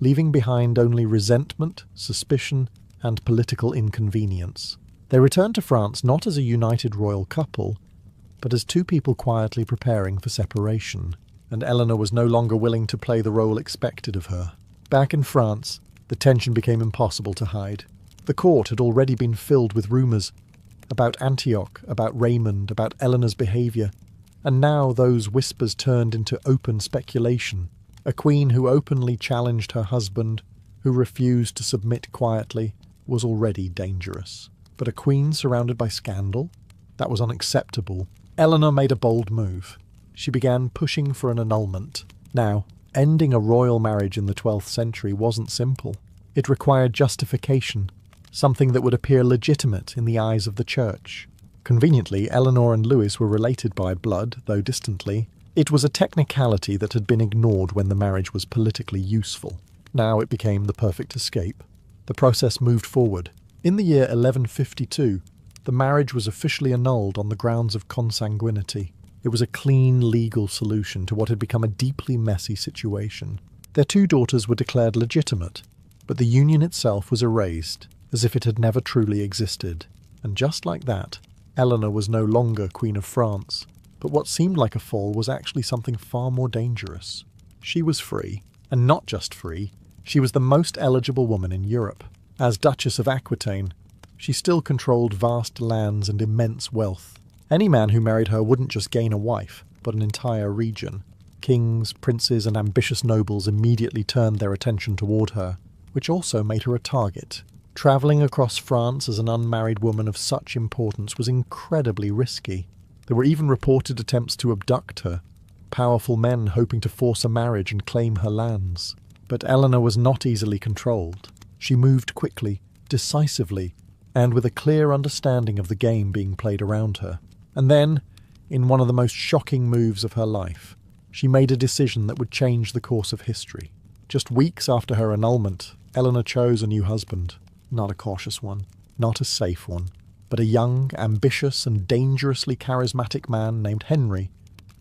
leaving behind only resentment, suspicion, and political inconvenience. They returned to France not as a united royal couple, but as two people quietly preparing for separation, and Eleanor was no longer willing to play the role expected of her. Back in France, the tension became impossible to hide. The court had already been filled with rumours about Antioch, about Raymond, about Eleanor's behaviour, and now those whispers turned into open speculation. A queen who openly challenged her husband, who refused to submit quietly, was already dangerous. But a queen surrounded by scandal? That was unacceptable. Eleanor made a bold move. She began pushing for an annulment. Now, ending a royal marriage in the 12th century wasn't simple. It required justification, something that would appear legitimate in the eyes of the church. Conveniently, Eleanor and Louis were related by blood, though distantly. It was a technicality that had been ignored when the marriage was politically useful. Now it became the perfect escape. The process moved forward. In the year 1152, the marriage was officially annulled on the grounds of consanguinity. It was a clean legal solution to what had become a deeply messy situation. Their two daughters were declared legitimate, but the union itself was erased, as if it had never truly existed. And just like that, Eleanor was no longer Queen of France. But what seemed like a fall was actually something far more dangerous. She was free, and not just free, she was the most eligible woman in Europe. As Duchess of Aquitaine, she still controlled vast lands and immense wealth. Any man who married her wouldn't just gain a wife, but an entire region. Kings, princes, and ambitious nobles immediately turned their attention toward her, which also made her a target. Travelling across France as an unmarried woman of such importance was incredibly risky. There were even reported attempts to abduct her, powerful men hoping to force a marriage and claim her lands. But Eleanor was not easily controlled. She moved quickly, decisively, and with a clear understanding of the game being played around her. And then, in one of the most shocking moves of her life, she made a decision that would change the course of history. Just weeks after her annulment, Eleanor chose a new husband. Not a cautious one, not a safe one, but a young, ambitious and dangerously charismatic man named Henry,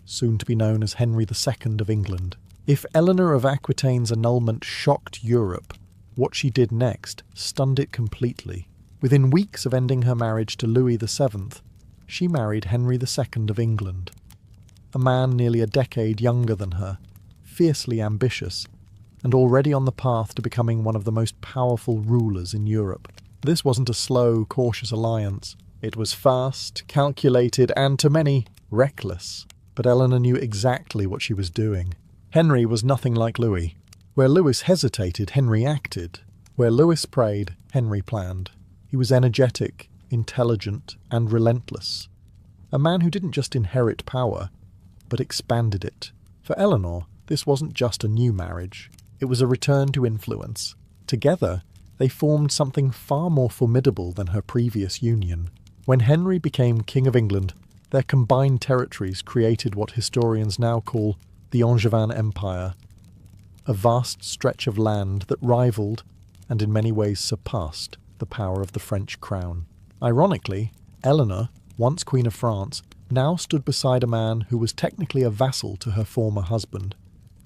soon to be known as Henry II of England. If Eleanor of Aquitaine's annulment shocked Europe, what she did next stunned it completely. Within weeks of ending her marriage to Louis VII, she married Henry II of England, a man nearly a decade younger than her, fiercely ambitious, and already on the path to becoming one of the most powerful rulers in Europe. This wasn't a slow, cautious alliance. It was fast, calculated, and to many, reckless. But Eleanor knew exactly what she was doing. Henry was nothing like Louis. Where Louis hesitated, Henry acted. Where Louis prayed, Henry planned. He was energetic, intelligent, and relentless. A man who didn't just inherit power, but expanded it. For Eleanor, this wasn't just a new marriage. It was a return to influence. Together, they formed something far more formidable than her previous union. When Henry became King of England, their combined territories created what historians now call the Angevin Empire, a vast stretch of land that rivaled, and in many ways surpassed, the power of the French crown. Ironically, Eleanor, once Queen of France, now stood beside a man who was technically a vassal to her former husband,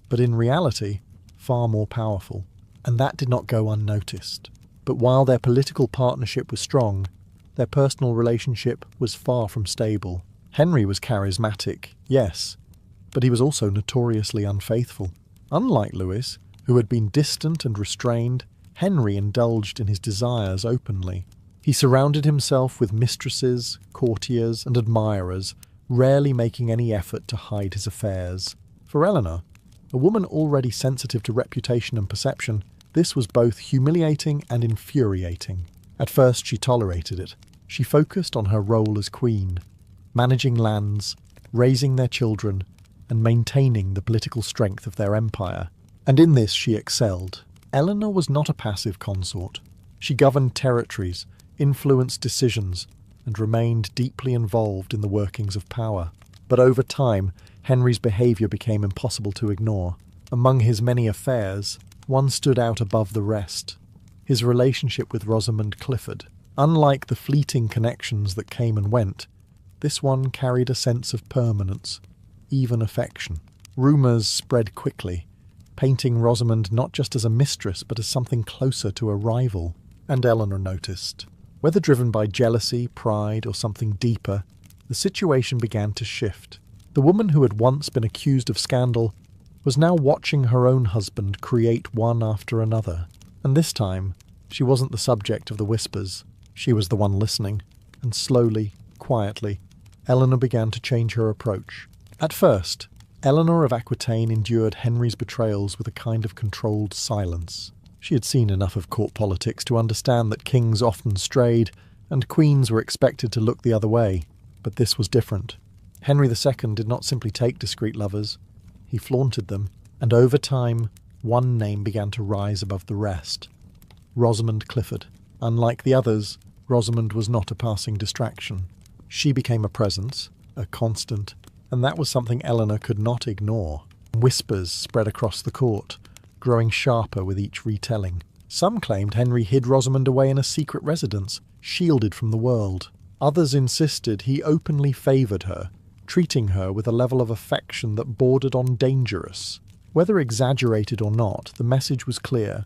but in reality, far more powerful. And that did not go unnoticed. But while their political partnership was strong, their personal relationship was far from stable. Henry was charismatic, yes, but he was also notoriously unfaithful. Unlike Louis, who had been distant and restrained, Henry indulged in his desires openly. He surrounded himself with mistresses, courtiers, and admirers, rarely making any effort to hide his affairs. For Eleanor, a woman already sensitive to reputation and perception, this was both humiliating and infuriating. At first she tolerated it. She focused on her role as queen, managing lands, raising their children, and maintaining the political strength of their empire. And in this she excelled. Eleanor was not a passive consort. She governed territories, influenced decisions, and remained deeply involved in the workings of power. But over time, Henry's behaviour became impossible to ignore. Among his many affairs, one stood out above the rest: his relationship with Rosamund Clifford. Unlike the fleeting connections that came and went, this one carried a sense of permanence, even affection. Rumours spread quickly, painting Rosamund not just as a mistress but as something closer to a rival. And Eleanor noticed. Whether driven by jealousy, pride, or something deeper, the situation began to shift. The woman who had once been accused of scandal was now watching her own husband create one after another. And this time, she wasn't the subject of the whispers. She was the one listening. And slowly, quietly, Eleanor began to change her approach. At first, Eleanor of Aquitaine endured Henry's betrayals with a kind of controlled silence. She had seen enough of court politics to understand that kings often strayed, and queens were expected to look the other way. But this was different. Henry II did not simply take discreet lovers. He flaunted them, and over time, one name began to rise above the rest: Rosamund Clifford. Unlike the others, Rosamund was not a passing distraction. She became a presence, a constant, and that was something Eleanor could not ignore. Whispers spread across the court, growing sharper with each retelling. Some claimed Henry hid Rosamund away in a secret residence, shielded from the world. Others insisted he openly favoured her, treating her with a level of affection that bordered on dangerous. Whether exaggerated or not, the message was clear.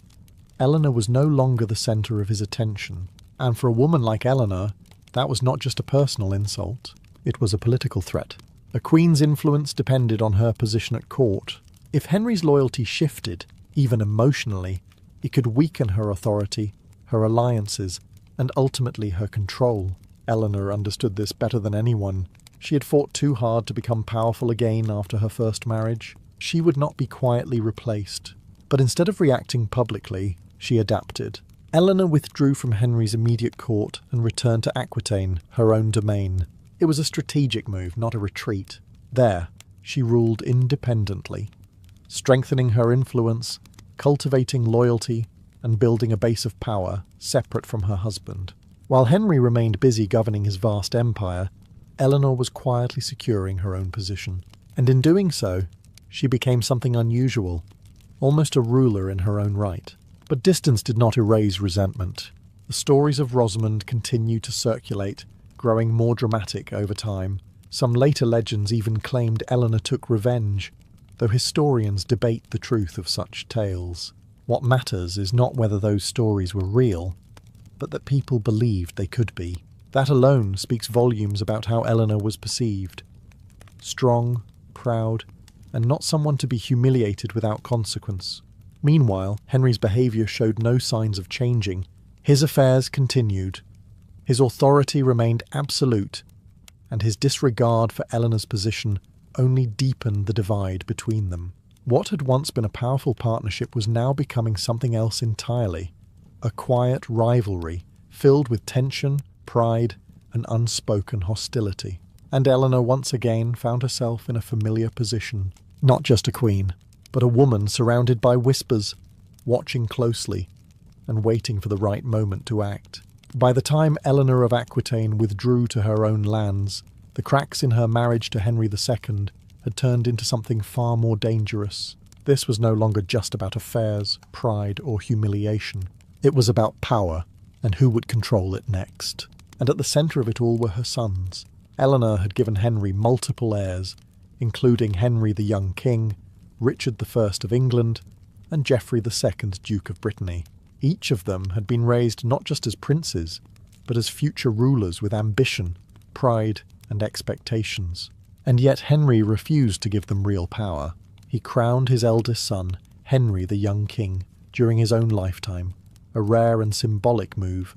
Eleanor was no longer the centre of his attention. And for a woman like Eleanor, that was not just a personal insult. It was a political threat. A queen's influence depended on her position at court. If Henry's loyalty shifted, even emotionally, it could weaken her authority, her alliances, and ultimately her control. Eleanor understood this better than anyone. She had fought too hard to become powerful again after her first marriage. She would not be quietly replaced. But instead of reacting publicly, she adapted. Eleanor withdrew from Henry's immediate court and returned to Aquitaine, her own domain. It was a strategic move, not a retreat. There, she ruled independently, strengthening her influence, cultivating loyalty, and building a base of power separate from her husband. While Henry remained busy governing his vast empire, Eleanor was quietly securing her own position. And in doing so, she became something unusual, almost a ruler in her own right. But distance did not erase resentment. The stories of Rosamund continue to circulate, growing more dramatic over time. Some later legends even claimed Eleanor took revenge, though historians debate the truth of such tales. What matters is not whether those stories were real, but that people believed they could be. That alone speaks volumes about how Eleanor was perceived. Strong, proud, and not someone to be humiliated without consequence. Meanwhile, Henry's behaviour showed no signs of changing. His affairs continued. His authority remained absolute, and his disregard for Eleanor's position only deepened the divide between them. What had once been a powerful partnership was now becoming something else entirely. A quiet rivalry, filled with tension, pride, and unspoken hostility. And Eleanor once again found herself in a familiar position. Not just a queen, but a woman surrounded by whispers, watching closely, and waiting for the right moment to act. By the time Eleanor of Aquitaine withdrew to her own lands, the cracks in her marriage to Henry II had turned into something far more dangerous. This was no longer just about affairs, pride, or humiliation. It was about power, and who would control it next. And at the centre of it all were her sons. Eleanor had given Henry multiple heirs, including Henry the young king, Richard I of England, and Geoffrey II, Duke of Brittany. Each of them had been raised not just as princes, but as future rulers with ambition, pride, and expectations. And yet Henry refused to give them real power. He crowned his eldest son, Henry the young king, during his own lifetime, a rare and symbolic move,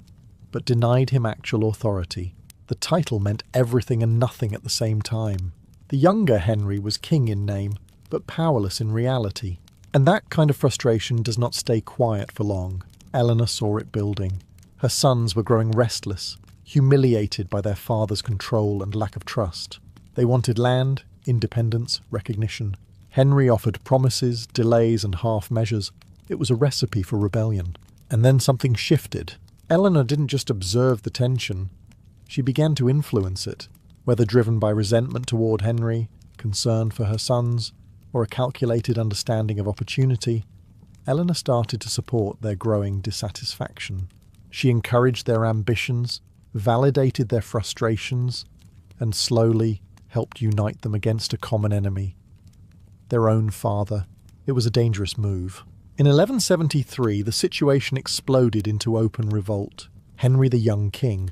but denied him actual authority. The title meant everything and nothing at the same time. The younger Henry was king in name, but powerless in reality. And that kind of frustration does not stay quiet for long. Eleanor saw it building. Her sons were growing restless, humiliated by their father's control and lack of trust. They wanted land, independence, recognition. Henry offered promises, delays, and half measures. It was a recipe for rebellion. And then something shifted. Eleanor didn't just observe the tension. She began to influence it, whether driven by resentment toward Henry, concern for her sons, or a calculated understanding of opportunity. Eleanor started to support their growing dissatisfaction. She encouraged their ambitions, validated their frustrations, and slowly helped unite them against a common enemy, their own father. It was a dangerous move. In 1173, the situation exploded into open revolt. Henry the young king,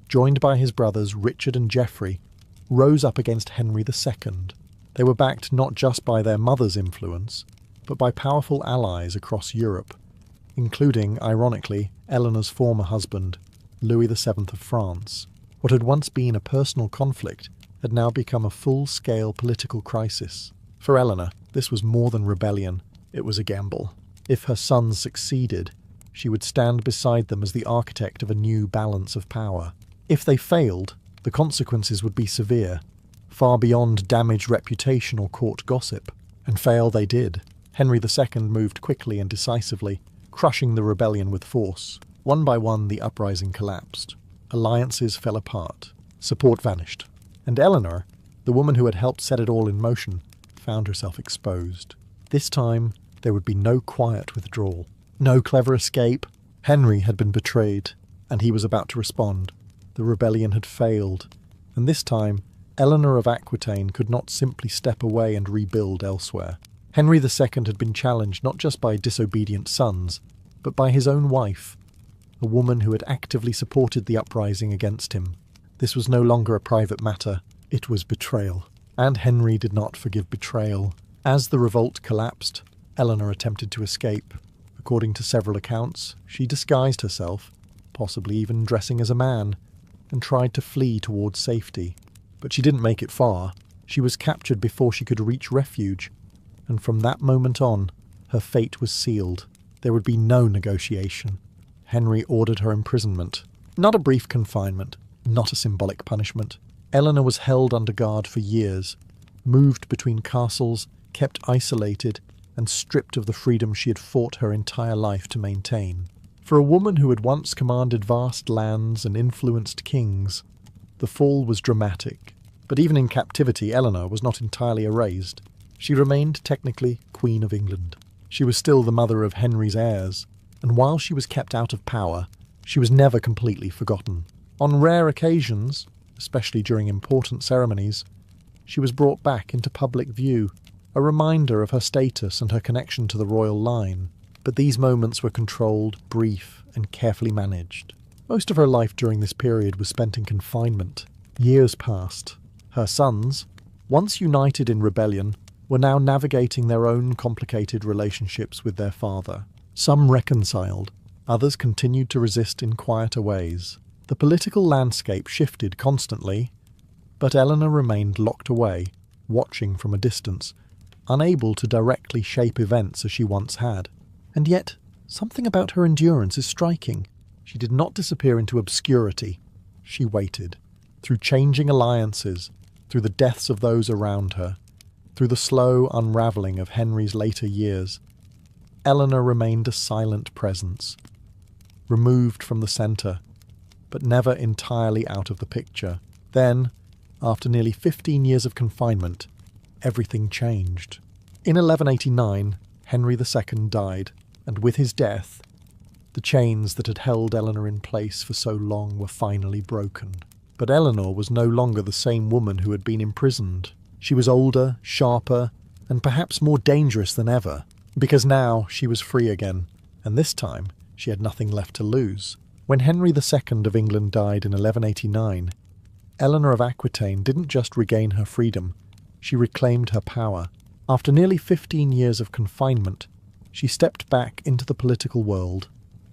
joined by his brothers Richard and Geoffrey, rose up against Henry II. They were backed not just by their mother's influence, but by powerful allies across Europe, including, ironically, Eleanor's former husband, Louis VII of France. What had once been a personal conflict had now become a full-scale political crisis. For Eleanor, this was more than rebellion, it was a gamble. If her sons succeeded, she would stand beside them as the architect of a new balance of power. If they failed, the consequences would be severe, far beyond damaged reputation or court gossip. And fail they did. Henry II moved quickly and decisively, crushing the rebellion with force. One by one, the uprising collapsed. Alliances fell apart. Support vanished. And Eleanor, the woman who had helped set it all in motion, found herself exposed. This time, there would be no quiet withdrawal, no clever escape. Henry had been betrayed, and he was about to respond. The rebellion had failed, and this time, Eleanor of Aquitaine could not simply step away and rebuild elsewhere. Henry II had been challenged not just by disobedient sons, but by his own wife, a woman who had actively supported the uprising against him. This was no longer a private matter, it was betrayal. And Henry did not forgive betrayal. As the revolt collapsed, Eleanor attempted to escape. According to several accounts, she disguised herself, possibly even dressing as a man, and tried to flee towards safety. But she didn't make it far. She was captured before she could reach refuge, and from that moment on, her fate was sealed. There would be no negotiation. Henry ordered her imprisonment. Not a brief confinement, not a symbolic punishment. Eleanor was held under guard for years, moved between castles, kept isolated, and stripped of the freedom she had fought her entire life to maintain. For a woman who had once commanded vast lands and influenced kings, the fall was dramatic. But even in captivity, Eleanor was not entirely erased. She remained technically Queen of England. She was still the mother of Henry's heirs, and while she was kept out of power, She was never completely forgotten. On rare occasions, especially during important ceremonies, she was brought back into public view, a reminder of her status and her connection to the royal line. But these moments were controlled, brief, and carefully managed. Most of her life during this period was spent in confinement. Years passed. Her sons, once united in rebellion, were now navigating their own complicated relationships with their father. Some reconciled, others continued to resist in quieter ways. The political landscape shifted constantly, but Eleanor remained locked away, watching from a distance, unable to directly shape events as she once had. And yet, something about her endurance is striking. She did not disappear into obscurity. She waited, through changing alliances, through the deaths of those around her, through the slow unravelling of Henry's later years. Eleanor remained a silent presence, removed from the centre, but never entirely out of the picture. Then, after nearly 15 years of confinement, everything changed. In 1189, Henry II died, and with his death, the chains that had held Eleanor in place for so long were finally broken. But Eleanor was no longer the same woman who had been imprisoned. She was older, sharper, and perhaps more dangerous than ever, because now she was free again, and this time she had nothing left to lose. When Henry II of England died in 1189, Eleanor of Aquitaine didn't just regain her freedom, she reclaimed her power. After nearly 15 years of confinement, she stepped back into the political world,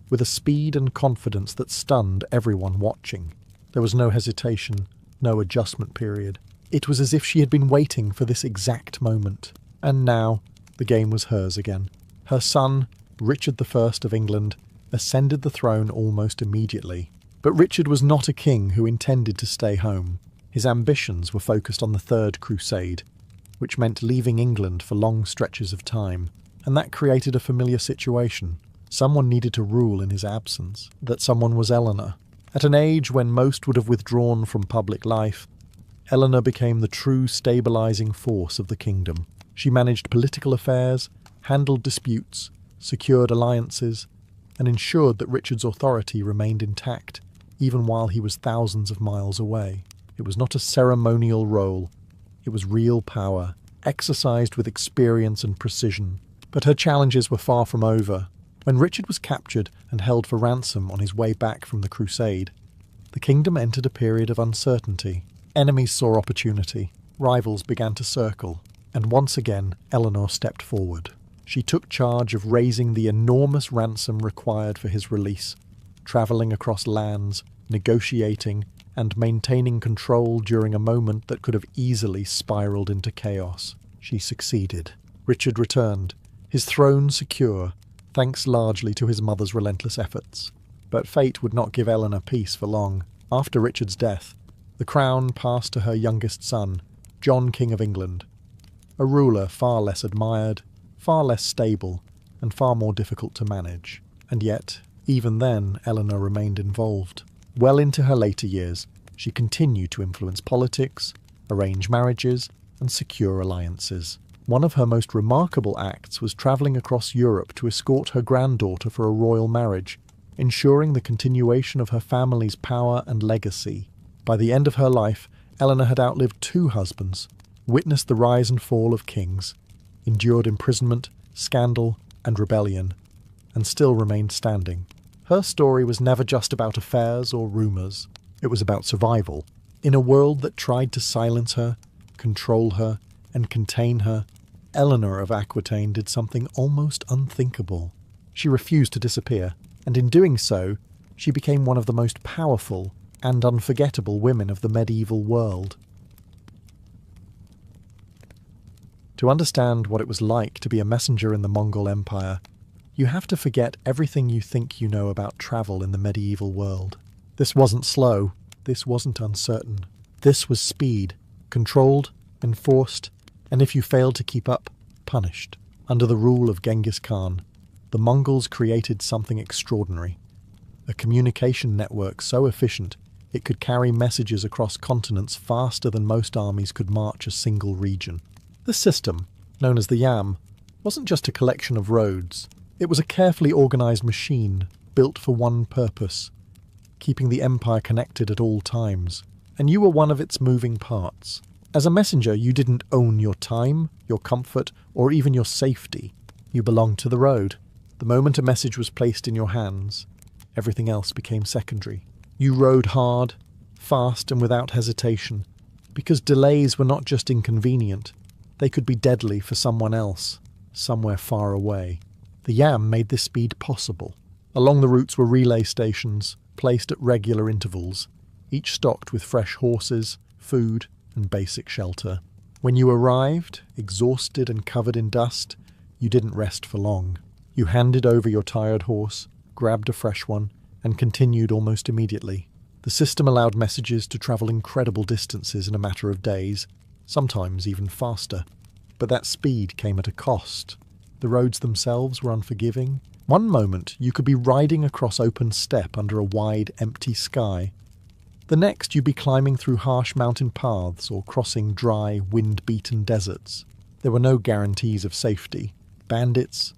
with a speed and confidence that stunned everyone watching. There was no hesitation, no adjustment period. It was as if she had been waiting for this exact moment. And now, the game was hers again. Her son, Richard I of England, ascended the throne almost immediately. But Richard was not a king who intended to stay home. His ambitions were focused on the Third Crusade, which meant leaving England for long stretches of time. And that created a familiar situation. Someone needed to rule in his absence. That someone was Eleanor. At an age when most would have withdrawn from public life, Eleanor became the true stabilizing force of the kingdom. She managed political affairs, handled disputes, secured alliances, and ensured that Richard's authority remained intact, even while he was thousands of miles away. It was not a ceremonial role. It was real power, exercised with experience and precision. But her challenges were far from over. When Richard was captured and held for ransom on his way back from the crusade, the kingdom entered a period of uncertainty. Enemies saw opportunity, rivals began to circle, and once again Eleanor stepped forward. She took charge of raising the enormous ransom required for his release, travelling across lands, negotiating, and maintaining control during a moment that could have easily spiraled into chaos. She succeeded. Richard returned, his throne secure, thanks largely to his mother's relentless efforts. But fate would not give Eleanor peace for long. After Richard's death, the crown passed to her youngest son, John, King of England, a ruler far less admired, far less stable, and far more difficult to manage. And yet, even then, Eleanor remained involved. Well into her later years, she continued to influence politics, arrange marriages, and secure alliances. One of her most remarkable acts was travelling across Europe to escort her granddaughter for a royal marriage, ensuring the continuation of her family's power and legacy. By the end of her life, Eleanor had outlived 2 husbands, witnessed the rise and fall of kings, endured imprisonment, scandal, and rebellion, and still remained standing. Her story was never just about affairs or rumours. It was about survival. In a world that tried to silence her, control her, and contain her, Eleanor of Aquitaine did something almost unthinkable. She refused to disappear, and in doing so, she became one of the most powerful and unforgettable women of the medieval world. To understand what it was like to be a messenger in the Mongol Empire, you have to forget everything you think you know about travel in the medieval world. This wasn't slow, this wasn't uncertain. This was speed, controlled, enforced, and if you failed to keep up, punished. Under the rule of Genghis Khan, the Mongols created something extraordinary. A communication network so efficient it could carry messages across continents faster than most armies could march a single region. This system, known as the Yam, wasn't just a collection of roads. It was a carefully organised machine built for one purpose: keeping the empire connected at all times, and you were one of its moving parts. As a messenger, you didn't own your time, your comfort, or even your safety. You belonged to the road. The moment a message was placed in your hands, everything else became secondary. You rode hard, fast and without hesitation, because delays were not just inconvenient, they could be deadly for someone else, somewhere far away. The Yam made this speed possible. Along the routes were relay stations, placed at regular intervals, each stocked with fresh horses, food, and basic shelter. When you arrived, exhausted and covered in dust, you didn't rest for long. You handed over your tired horse, grabbed a fresh one, and continued almost immediately. The system allowed messages to travel incredible distances in a matter of days, sometimes even faster. But that speed came at a cost. The roads themselves were unforgiving. One moment you could be riding across open steppe under a wide, empty sky. The next you'd be climbing through harsh mountain paths or crossing dry, wind-beaten deserts. There were no guarantees of safety. Bandits,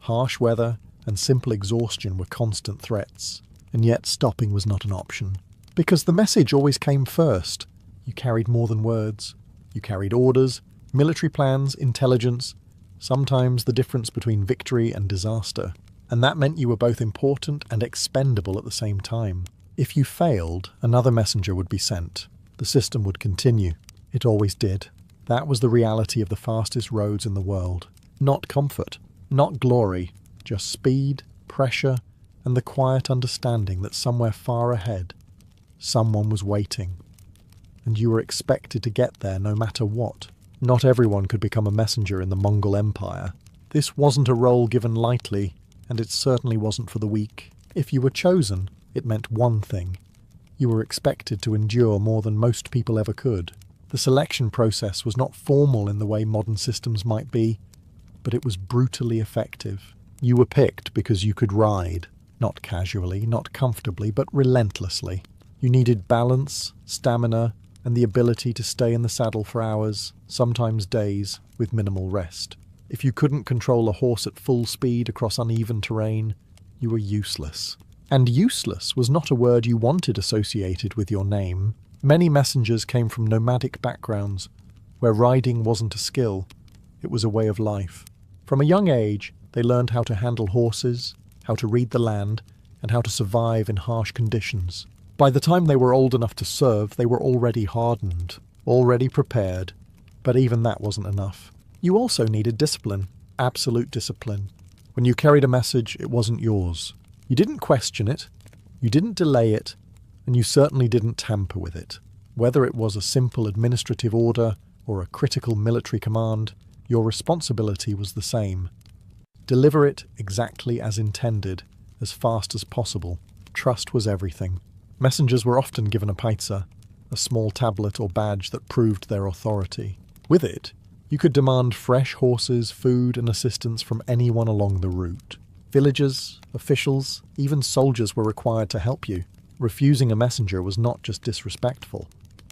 harsh weather, and simple exhaustion were constant threats. And yet stopping was not an option. Because the message always came first. You carried more than words. You carried orders, military plans, intelligence, sometimes the difference between victory and disaster. And that meant you were both important and expendable at the same time. If you failed, another messenger would be sent. The system would continue. It always did. That was the reality of the fastest roads in the world. Not comfort, not glory, just speed, pressure, and the quiet understanding that somewhere far ahead, someone was waiting. And you were expected to get there no matter what. Not everyone could become a messenger in the Mongol Empire. This wasn't a role given lightly, and it certainly wasn't for the weak. If you were chosen, it meant one thing. You were expected to endure more than most people ever could. The selection process was not formal in the way modern systems might be, but it was brutally effective. You were picked because you could ride, not casually, not comfortably, but relentlessly. You needed balance, stamina, and the ability to stay in the saddle for hours, sometimes days, with minimal rest. If you couldn't control a horse at full speed across uneven terrain, you were useless. And useless was not a word you wanted associated with your name. Many messengers came from nomadic backgrounds, where riding wasn't a skill, it was a way of life. From a young age, they learned how to handle horses, how to read the land, and how to survive in harsh conditions. By the time they were old enough to serve, they were already hardened, already prepared, but even that wasn't enough. You also needed discipline, absolute discipline. When you carried a message, it wasn't yours. You didn't question it, you didn't delay it, and you certainly didn't tamper with it. Whether it was a simple administrative order or a critical military command, your responsibility was the same. Deliver it exactly as intended, as fast as possible. Trust was everything. Messengers were often given a paitsa, a small tablet or badge that proved their authority. With it, you could demand fresh horses, food, and assistance from anyone along the route. Villagers, officials, even soldiers were required to help you. Refusing a messenger was not just disrespectful,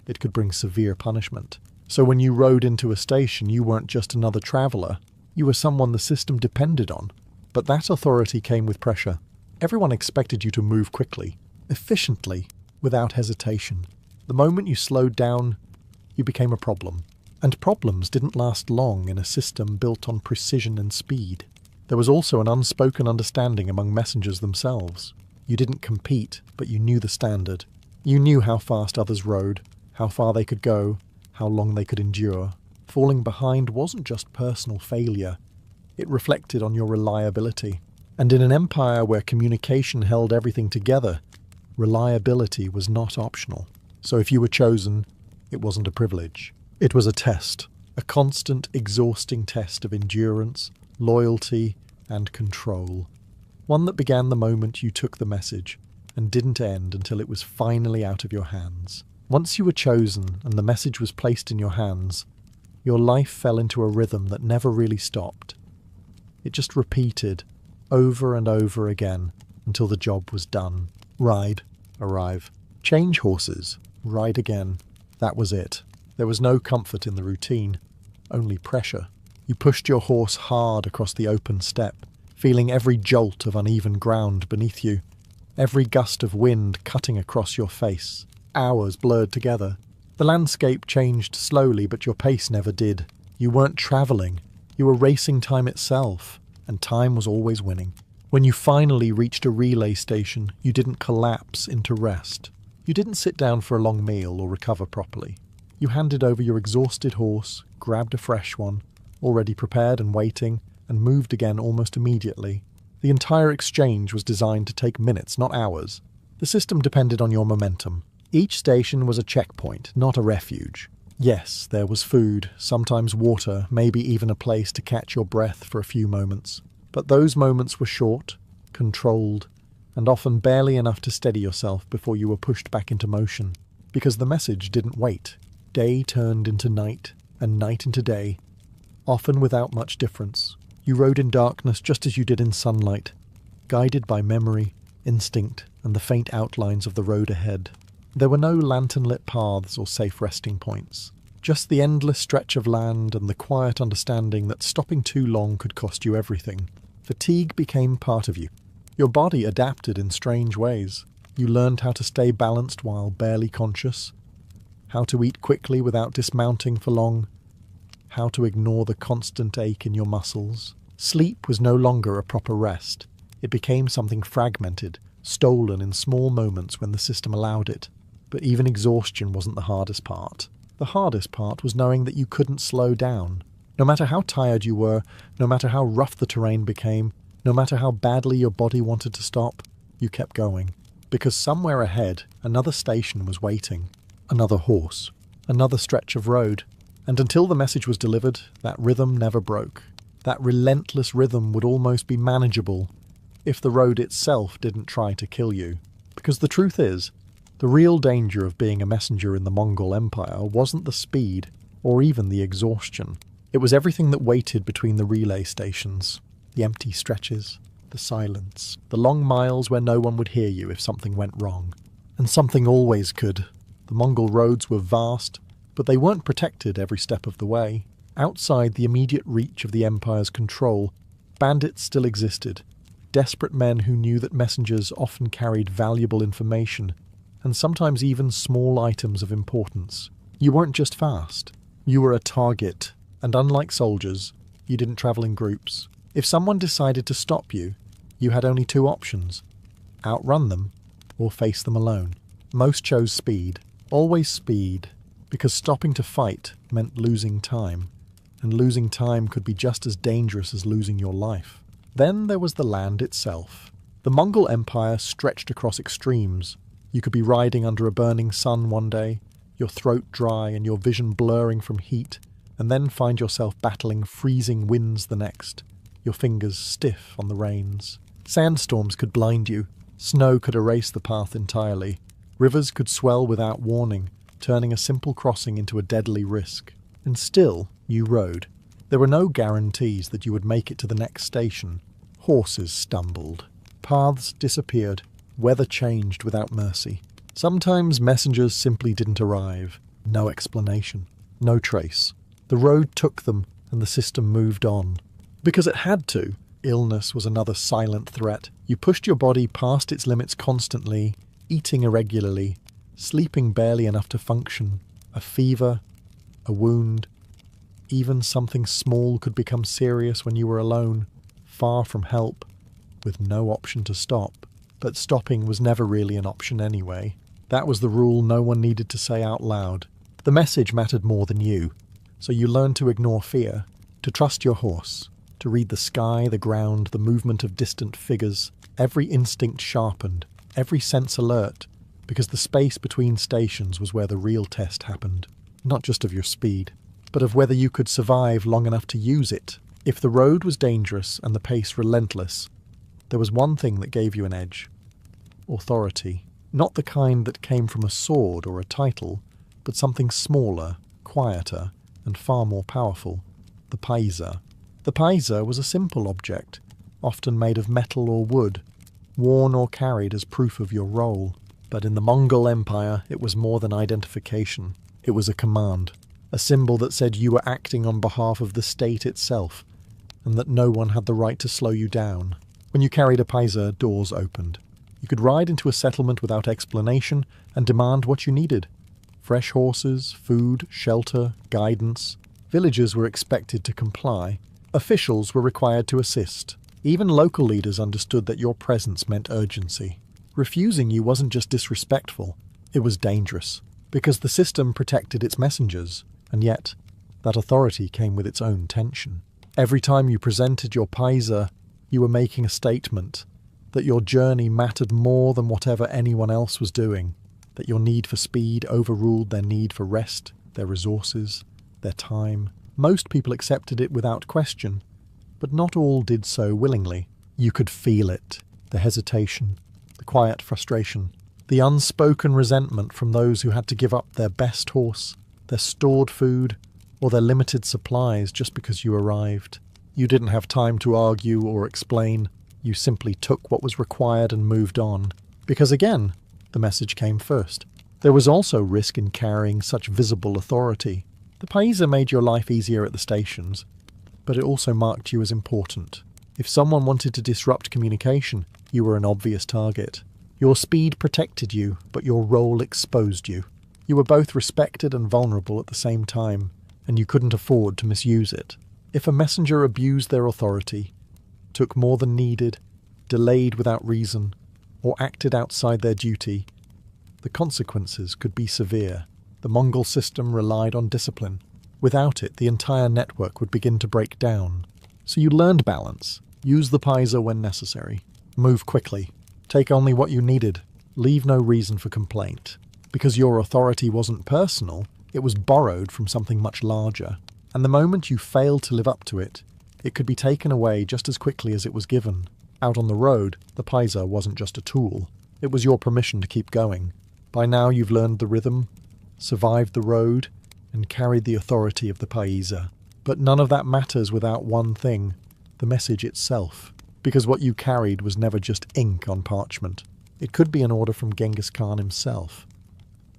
it could bring severe punishment. So when you rode into a station, you weren't just another traveller, you were someone the system depended on. But that authority came with pressure. Everyone expected you to move quickly, efficiently, without hesitation. The moment you slowed down, you became a problem. And problems didn't last long in a system built on precision and speed. There was also an unspoken understanding among messengers themselves. You didn't compete, but you knew the standard. You knew how fast others rode, how far they could go, how long they could endure. Falling behind wasn't just personal failure. It reflected on your reliability. And in an empire where communication held everything together, reliability was not optional. So if you were chosen, it wasn't a privilege. It was a test, a constant, exhausting test of endurance, loyalty, and control. One that began the moment you took the message and didn't end until it was finally out of your hands. Once you were chosen and the message was placed in your hands, your life fell into a rhythm that never really stopped. It just repeated, over and over again, until the job was done. Ride, arrive. Change horses, ride again. That was it. There was no comfort in the routine, only pressure. You pushed your horse hard across the open steppe, feeling every jolt of uneven ground beneath you. every gust of wind cutting across your face, hours blurred together. The landscape changed slowly, but your pace never did. You weren't travelling, you were racing time itself, and time was always winning. When you finally reached a relay station, you didn't collapse into rest. You didn't sit down for a long meal or recover properly. You handed over your exhausted horse, grabbed a fresh one, already prepared and waiting, and moved again almost immediately. The entire exchange was designed to take minutes, not hours. The system depended on your momentum. Each station was a checkpoint, not a refuge. Yes, there was food, sometimes water, maybe even a place to catch your breath for a few moments. But those moments were short, controlled, and often barely enough to steady yourself before you were pushed back into motion. Because the message didn't wait. Day turned into night, and night into day, often without much difference. You rode in darkness just as you did in sunlight, guided by memory, instinct, and the faint outlines of the road ahead. There were no lantern-lit paths or safe resting points, just the endless stretch of land and the quiet understanding that stopping too long could cost you everything. Fatigue became part of you. Your body adapted in strange ways. You learned how to stay balanced while barely conscious, how to eat quickly without dismounting for long, how to ignore the constant ache in your muscles. Sleep was no longer a proper rest. It became something fragmented, stolen in small moments when the system allowed it. But even exhaustion wasn't the hardest part. The hardest part was knowing that you couldn't slow down. No matter how tired you were, no matter how rough the terrain became, no matter how badly your body wanted to stop, you kept going. Because somewhere ahead, another station was waiting. Another horse. Another stretch of road. And until the message was delivered, that rhythm never broke. That relentless rhythm would almost be manageable if the road itself didn't try to kill you. Because the truth is, the real danger of being a messenger in the Mongol Empire wasn't the speed, or even the exhaustion. It was everything that waited between the relay stations. The empty stretches, the silence, the long miles where no one would hear you if something went wrong. And something always could. The Mongol roads were vast, but they weren't protected every step of the way. Outside the immediate reach of the Empire's control, bandits still existed. Desperate men who knew that messengers often carried valuable information, and sometimes even small items of importance. You weren't just fast. You were a target, and unlike soldiers, you didn't travel in groups. If someone decided to stop you, you had only two options: outrun them, or face them alone. Most chose speed. Always speed, because stopping to fight meant losing time, and losing time could be just as dangerous as losing your life. Then there was the land itself. The Mongol Empire stretched across extremes. You could be riding under a burning sun one day, your throat dry and your vision blurring from heat, and then find yourself battling freezing winds the next, your fingers stiff on the reins. Sandstorms could blind you. Snow could erase the path entirely. Rivers could swell without warning, turning a simple crossing into a deadly risk. And still, you rode. There were no guarantees that you would make it to the next station. Horses stumbled. Paths disappeared. Weather changed without mercy. Sometimes messengers simply didn't arrive. No explanation. No trace. The road took them, and the system moved on. Because it had to. Illness was another silent threat. You pushed your body past its limits constantly, eating irregularly, sleeping barely enough to function. A fever, a wound, even something small could become serious when you were alone, far from help, with no option to stop. But stopping was never really an option anyway. That was the rule no one needed to say out loud. The message mattered more than you. So you learned to ignore fear, to trust your horse, to read the sky, the ground, the movement of distant figures, every instinct sharpened, every sense alert, because the space between stations was where the real test happened. Not just of your speed, but of whether you could survive long enough to use it. If the road was dangerous and the pace relentless, there was one thing that gave you an edge. Authority. Not the kind that came from a sword or a title, but something smaller, quieter, and far more powerful. The paisa. The paisa was a simple object, often made of metal or wood, worn or carried as proof of your role. But in the Mongol Empire, it was more than identification. It was a command, a symbol that said you were acting on behalf of the state itself, and that no one had the right to slow you down. When you carried a paisa, doors opened. You could ride into a settlement without explanation and demand what you needed. Fresh horses, food, shelter, guidance. Villagers were expected to comply. Officials were required to assist. Even local leaders understood that your presence meant urgency. Refusing you wasn't just disrespectful, it was dangerous, because the system protected its messengers, and yet that authority came with its own tension. Every time you presented your paisa, you were making a statement that your journey mattered more than whatever anyone else was doing, that your need for speed overruled their need for rest, their resources, their time. Most people accepted it without question, but not all did so willingly. You could feel it, the hesitation, the quiet frustration, the unspoken resentment from those who had to give up their best horse, their stored food, or their limited supplies just because you arrived. You didn't have time to argue or explain. You simply took what was required and moved on. Because again, the message came first. There was also risk in carrying such visible authority. The paisa made your life easier at the stations, but it also marked you as important. If someone wanted to disrupt communication, you were an obvious target. Your speed protected you, but your role exposed you. You were both respected and vulnerable at the same time, and you couldn't afford to misuse it. If a messenger abused their authority, took more than needed, delayed without reason, or acted outside their duty, the consequences could be severe. The Mongol system relied on discipline. Without it, the entire network would begin to break down. So you learned balance. Use the paisa when necessary. Move quickly. Take only what you needed. Leave no reason for complaint. Because your authority wasn't personal, it was borrowed from something much larger. And the moment you failed to live up to it, it could be taken away just as quickly as it was given. Out on the road, the paisa wasn't just a tool. It was your permission to keep going. By now you've learned the rhythm, survived the road, and carried the authority of the paisa. But none of that matters without one thing, the message itself. Because what you carried was never just ink on parchment. It could be an order from Genghis Khan himself.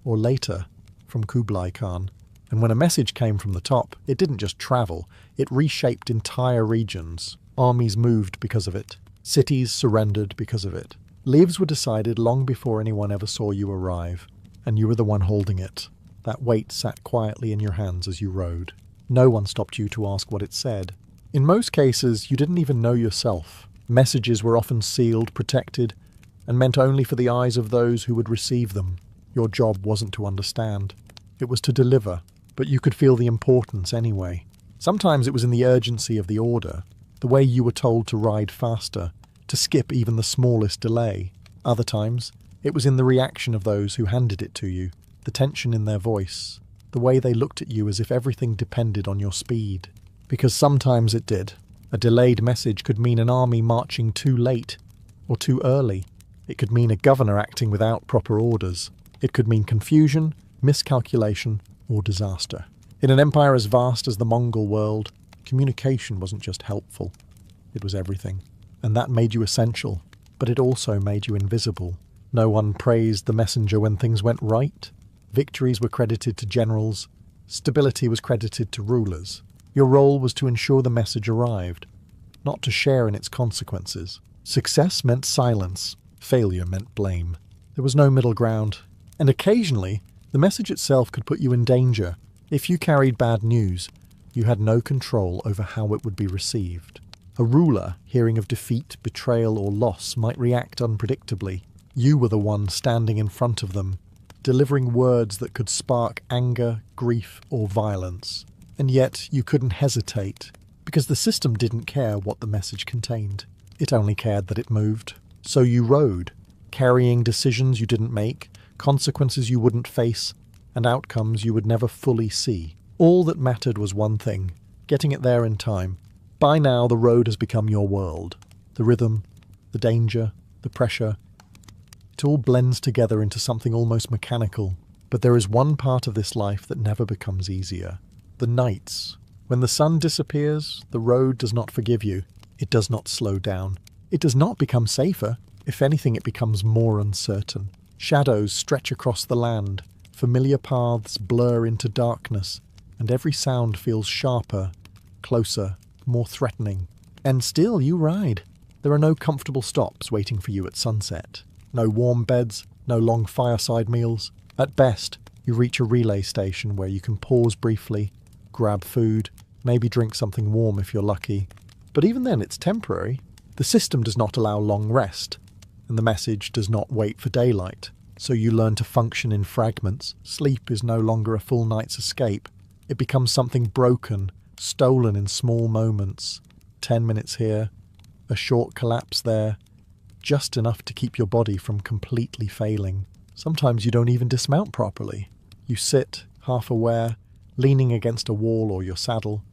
Or later, from Kublai Khan. And when a message came from the top, it didn't just travel, it reshaped entire regions. Armies moved because of it. Cities surrendered because of it. Lives were decided long before anyone ever saw you arrive, and you were the one holding it. That weight sat quietly in your hands as you rode. No one stopped you to ask what it said. In most cases, you didn't even know yourself. Messages were often sealed, protected, and meant only for the eyes of those who would receive them. Your job wasn't to understand. It was to deliver. But you could feel the importance anyway. Sometimes it was in the urgency of the order, the way you were told to ride faster, to skip even the smallest delay. Other times, it was in the reaction of those who handed it to you, the tension in their voice, the way they looked at you as if everything depended on your speed. Because sometimes it did. A delayed message could mean an army marching too late or too early. It could mean a governor acting without proper orders. It could mean confusion, miscalculation, or disaster. In an empire as vast as the Mongol world, communication wasn't just helpful, it was everything. And that made you essential, but it also made you invisible. No one praised the messenger when things went right. Victories were credited to generals. Stability was credited to rulers. Your role was to ensure the message arrived, not to share in its consequences. Success meant silence. Failure meant blame. There was no middle ground. And occasionally, the message itself could put you in danger. If you carried bad news, you had no control over how it would be received. A ruler, hearing of defeat, betrayal, or loss, might react unpredictably. You were the one standing in front of them, delivering words that could spark anger, grief, or violence. And yet you couldn't hesitate, because the system didn't care what the message contained. It only cared that it moved. So you rode, carrying decisions you didn't make, consequences you wouldn't face, and outcomes you would never fully see. All that mattered was one thing, getting it there in time. By now, the road has become your world. The rhythm, the danger, the pressure. It all blends together into something almost mechanical. But there is one part of this life that never becomes easier. The nights. When the sun disappears, the road does not forgive you. It does not slow down. It does not become safer. If anything, it becomes more uncertain. Shadows stretch across the land, familiar paths blur into darkness, and every sound feels sharper, closer, more threatening. And still you ride. There are no comfortable stops waiting for you at sunset. No warm beds, no long fireside meals. At best, you reach a relay station where you can pause briefly, grab food, maybe drink something warm if you're lucky. But even then, it's temporary. The system does not allow long rest, and the message does not wait for daylight. So you learn to function in fragments. Sleep is no longer a full night's escape. It becomes something broken, stolen in small moments. 10 minutes here, a short collapse there, just enough to keep your body from completely failing. Sometimes you don't even dismount properly. You sit, half aware, leaning against a wall or your saddle,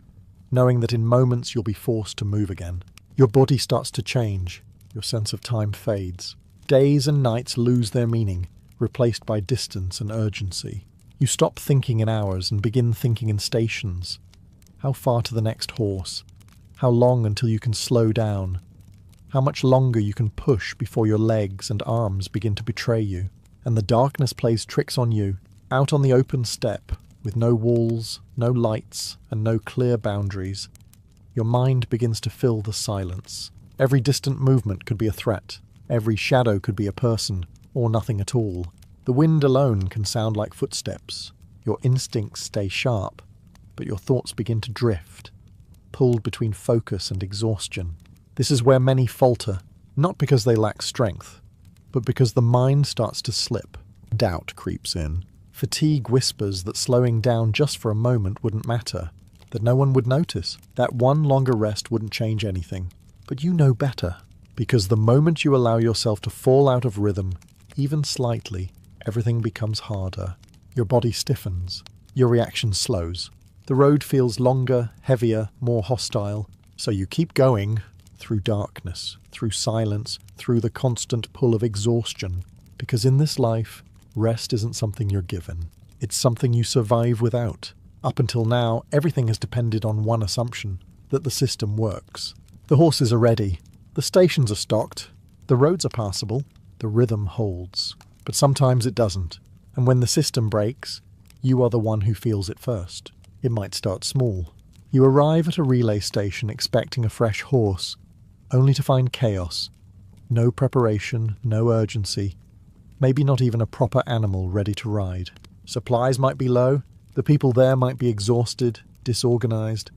knowing that in moments you'll be forced to move again. Your body starts to change. Your sense of time fades. Days and nights lose their meaning, replaced by distance and urgency. You stop thinking in hours and begin thinking in stations. How far to the next horse? How long until you can slow down? How much longer you can push before your legs and arms begin to betray you? And the darkness plays tricks on you, out on the open steppe, with no walls, no lights, and no clear boundaries. Your mind begins to fill the silence. Every distant movement could be a threat. Every shadow could be a person, or nothing at all. The wind alone can sound like footsteps. Your instincts stay sharp, but your thoughts begin to drift, pulled between focus and exhaustion. This is where many falter, not because they lack strength, but because the mind starts to slip. Doubt creeps in. Fatigue whispers that slowing down just for a moment wouldn't matter, that no one would notice, that one longer rest wouldn't change anything. But you know better, because the moment you allow yourself to fall out of rhythm, even slightly, everything becomes harder. Your body stiffens. Your reaction slows. The road feels longer, heavier, more hostile. So you keep going, through darkness, through silence, through the constant pull of exhaustion. Because in this life, rest isn't something you're given. It's something you survive without. Up until now, everything has depended on one assumption, that the system works. The horses are ready. The stations are stocked. The roads are passable. The rhythm holds. But sometimes it doesn't. And when the system breaks, you are the one who feels it first. It might start small. You arrive at a relay station expecting a fresh horse, only to find chaos. No preparation, no urgency. Maybe not even a proper animal ready to ride. Supplies might be low. The people there might be exhausted, disorganized,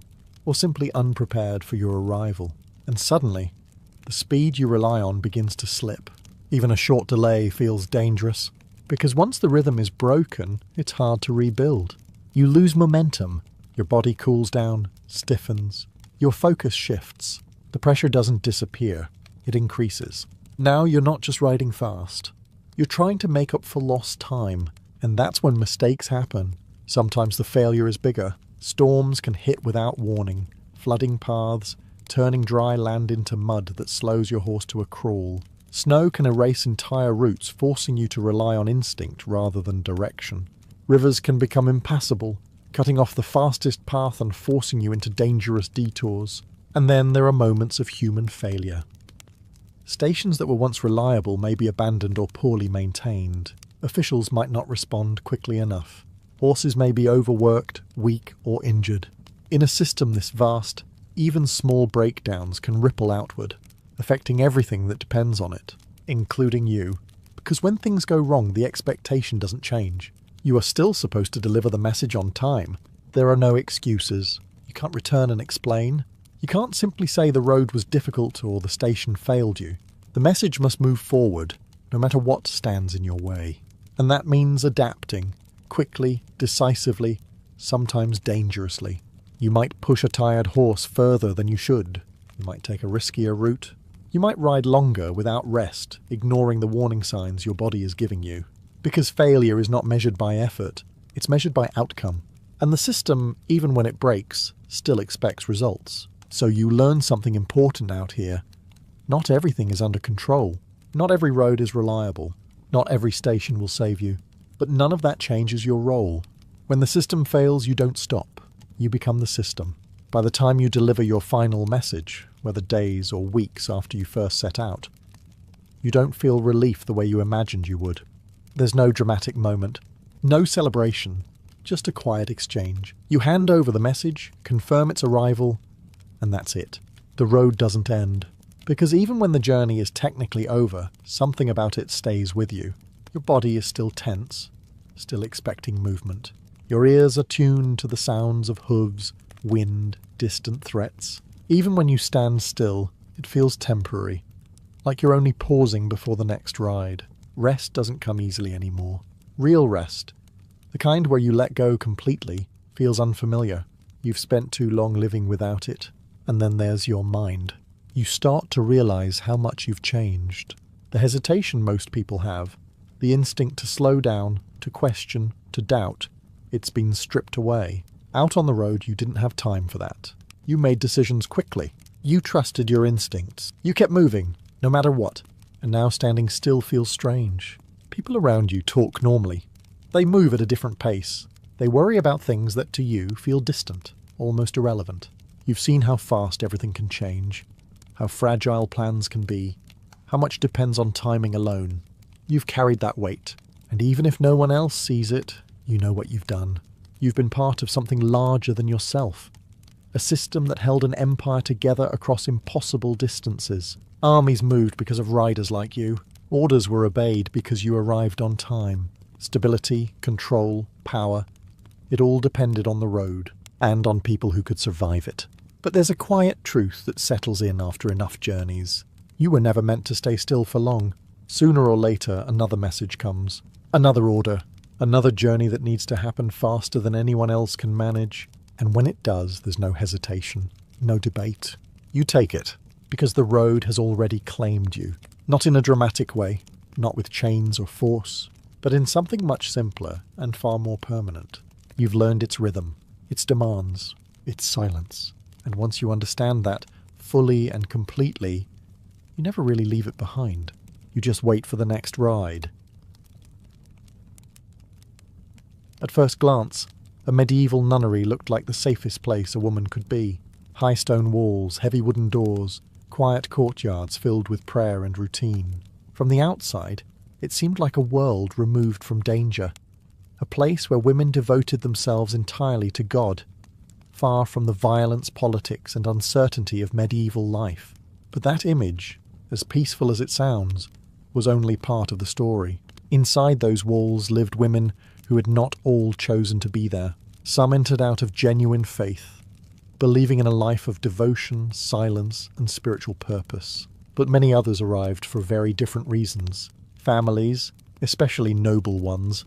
or simply unprepared for your arrival. And suddenly, the speed you rely on begins to slip. Even a short delay feels dangerous, because once the rhythm is broken, it's hard to rebuild. You lose momentum. Your body cools down, stiffens. Your focus shifts. The pressure doesn't disappear. It increases. Now you're not just riding fast. You're trying to make up for lost time, and that's when mistakes happen. Sometimes the failure is bigger. Storms can hit without warning, flooding paths, turning dry land into mud that slows your horse to a crawl. Snow can erase entire routes, forcing you to rely on instinct rather than direction. Rivers can become impassable, cutting off the fastest path and forcing you into dangerous detours. And then there are moments of human failure. Stations that were once reliable may be abandoned or poorly maintained. Officials might not respond quickly enough. Horses may be overworked, weak, or injured. In a system this vast, even small breakdowns can ripple outward, affecting everything that depends on it, including you. Because when things go wrong, the expectation doesn't change. You are still supposed to deliver the message on time. There are no excuses. You can't return and explain. You can't simply say the road was difficult or the station failed you. The message must move forward, no matter what stands in your way. And that means adapting, quickly, decisively, sometimes dangerously. You might push a tired horse further than you should. You might take a riskier route. You might ride longer without rest, ignoring the warning signs your body is giving you. Because failure is not measured by effort, it's measured by outcome. And the system, even when it breaks, still expects results. So you learn something important out here. Not everything is under control. Not every road is reliable. Not every station will save you. But none of that changes your role. When the system fails, you don't stop. You become the system. By the time you deliver your final message, whether days or weeks after you first set out, you don't feel relief the way you imagined you would. There's no dramatic moment, no celebration, just a quiet exchange. You hand over the message, confirm its arrival, and that's it. The road doesn't end. Because even when the journey is technically over, something about it stays with you. Your body is still tense, still expecting movement. Your ears are tuned to the sounds of hooves, wind, distant threats. Even when you stand still, it feels temporary, like you're only pausing before the next ride. Rest doesn't come easily anymore. Real rest, the kind where you let go completely, feels unfamiliar. You've spent too long living without it. And then there's your mind. You start to realize how much you've changed. The hesitation most people have, the instinct to slow down, to question, to doubt, it's been stripped away. Out on the road, you didn't have time for that. You made decisions quickly. You trusted your instincts. You kept moving, no matter what. And now standing still feels strange. People around you talk normally. They move at a different pace. They worry about things that to you feel distant, almost irrelevant. You've seen how fast everything can change, how fragile plans can be, how much depends on timing alone. You've carried that weight, and even if no one else sees it, you know what you've done. You've been part of something larger than yourself, a system that held an empire together across impossible distances. Armies moved because of riders like you. Orders were obeyed because you arrived on time. Stability, control, power, it all depended on the road, and on people who could survive it. But there's a quiet truth that settles in after enough journeys. You were never meant to stay still for long. Sooner or later, another message comes. Another order. Another journey that needs to happen faster than anyone else can manage. And when it does, there's no hesitation, no debate. You take it, because the road has already claimed you. Not in a dramatic way, not with chains or force, but in something much simpler and far more permanent. You've learned its rhythm, its demands, its silence. And once you understand that, fully and completely, you never really leave it behind. You just wait for the next ride. At first glance, a medieval nunnery looked like the safest place a woman could be. High stone walls, heavy wooden doors, quiet courtyards filled with prayer and routine. From the outside, it seemed like a world removed from danger. A place where women devoted themselves entirely to God, far from the violence, politics, and uncertainty of medieval life. But that image, as peaceful as it sounds, was only part of the story. Inside those walls lived women who had not all chosen to be there. Some entered out of genuine faith, believing in a life of devotion, silence, and spiritual purpose. But many others arrived for very different reasons. Families, especially noble ones,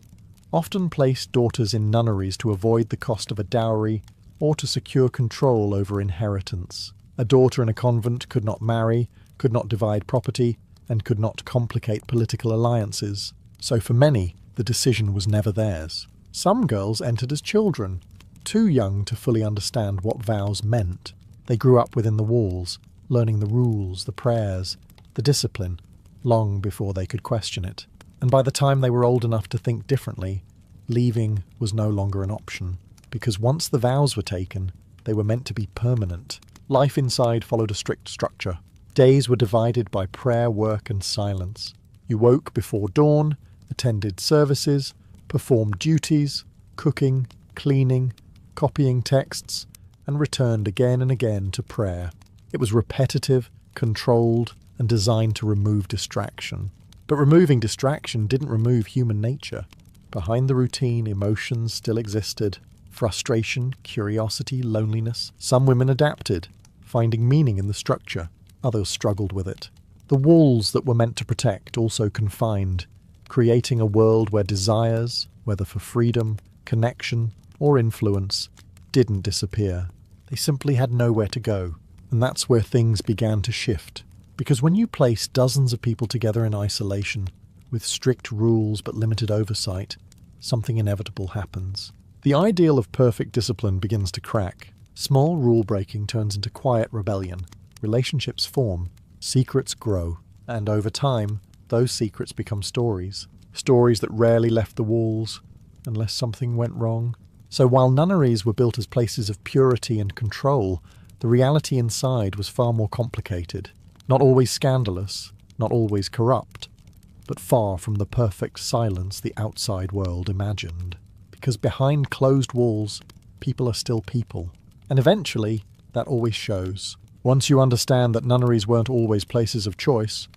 often placed daughters in nunneries to avoid the cost of a dowry or to secure control over inheritance. A daughter in a convent could not marry, could not divide property, and could not complicate political alliances. So for many, the decision was never theirs. Some girls entered as children, too young to fully understand what vows meant. They grew up within the walls, learning the rules, the prayers, the discipline, long before they could question it. And by the time they were old enough to think differently, leaving was no longer an option. Because once the vows were taken, they were meant to be permanent. Life inside followed a strict structure. Days were divided by prayer, work, and silence. You woke before dawn, attended services, performed duties, cooking, cleaning, copying texts, and returned again and again to prayer. It was repetitive, controlled, and designed to remove distraction. But removing distraction didn't remove human nature. Behind the routine, emotions still existed. Frustration, curiosity, loneliness. Some women adapted, finding meaning in the structure. Others struggled with it. The walls that were meant to protect also confined, creating a world where desires, whether for freedom, connection, or influence, didn't disappear. They simply had nowhere to go. And that's where things began to shift. Because when you place dozens of people together in isolation, with strict rules but limited oversight, something inevitable happens. The ideal of perfect discipline begins to crack. Small rule-breaking turns into quiet rebellion. Relationships form, secrets grow, and over time, those secrets become stories. Stories that rarely left the walls, unless something went wrong. So while nunneries were built as places of purity and control, the reality inside was far more complicated. Not always scandalous, not always corrupt, but far from the perfect silence the outside world imagined. Because behind closed walls, people are still people. And eventually, that always shows. Once you understand that nunneries weren't always places of choice,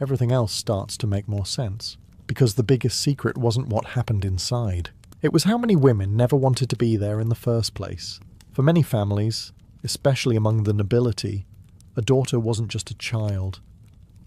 everything else starts to make more sense. Because the biggest secret wasn't what happened inside. It was how many women never wanted to be there in the first place. For many families, especially among the nobility, a daughter wasn't just a child.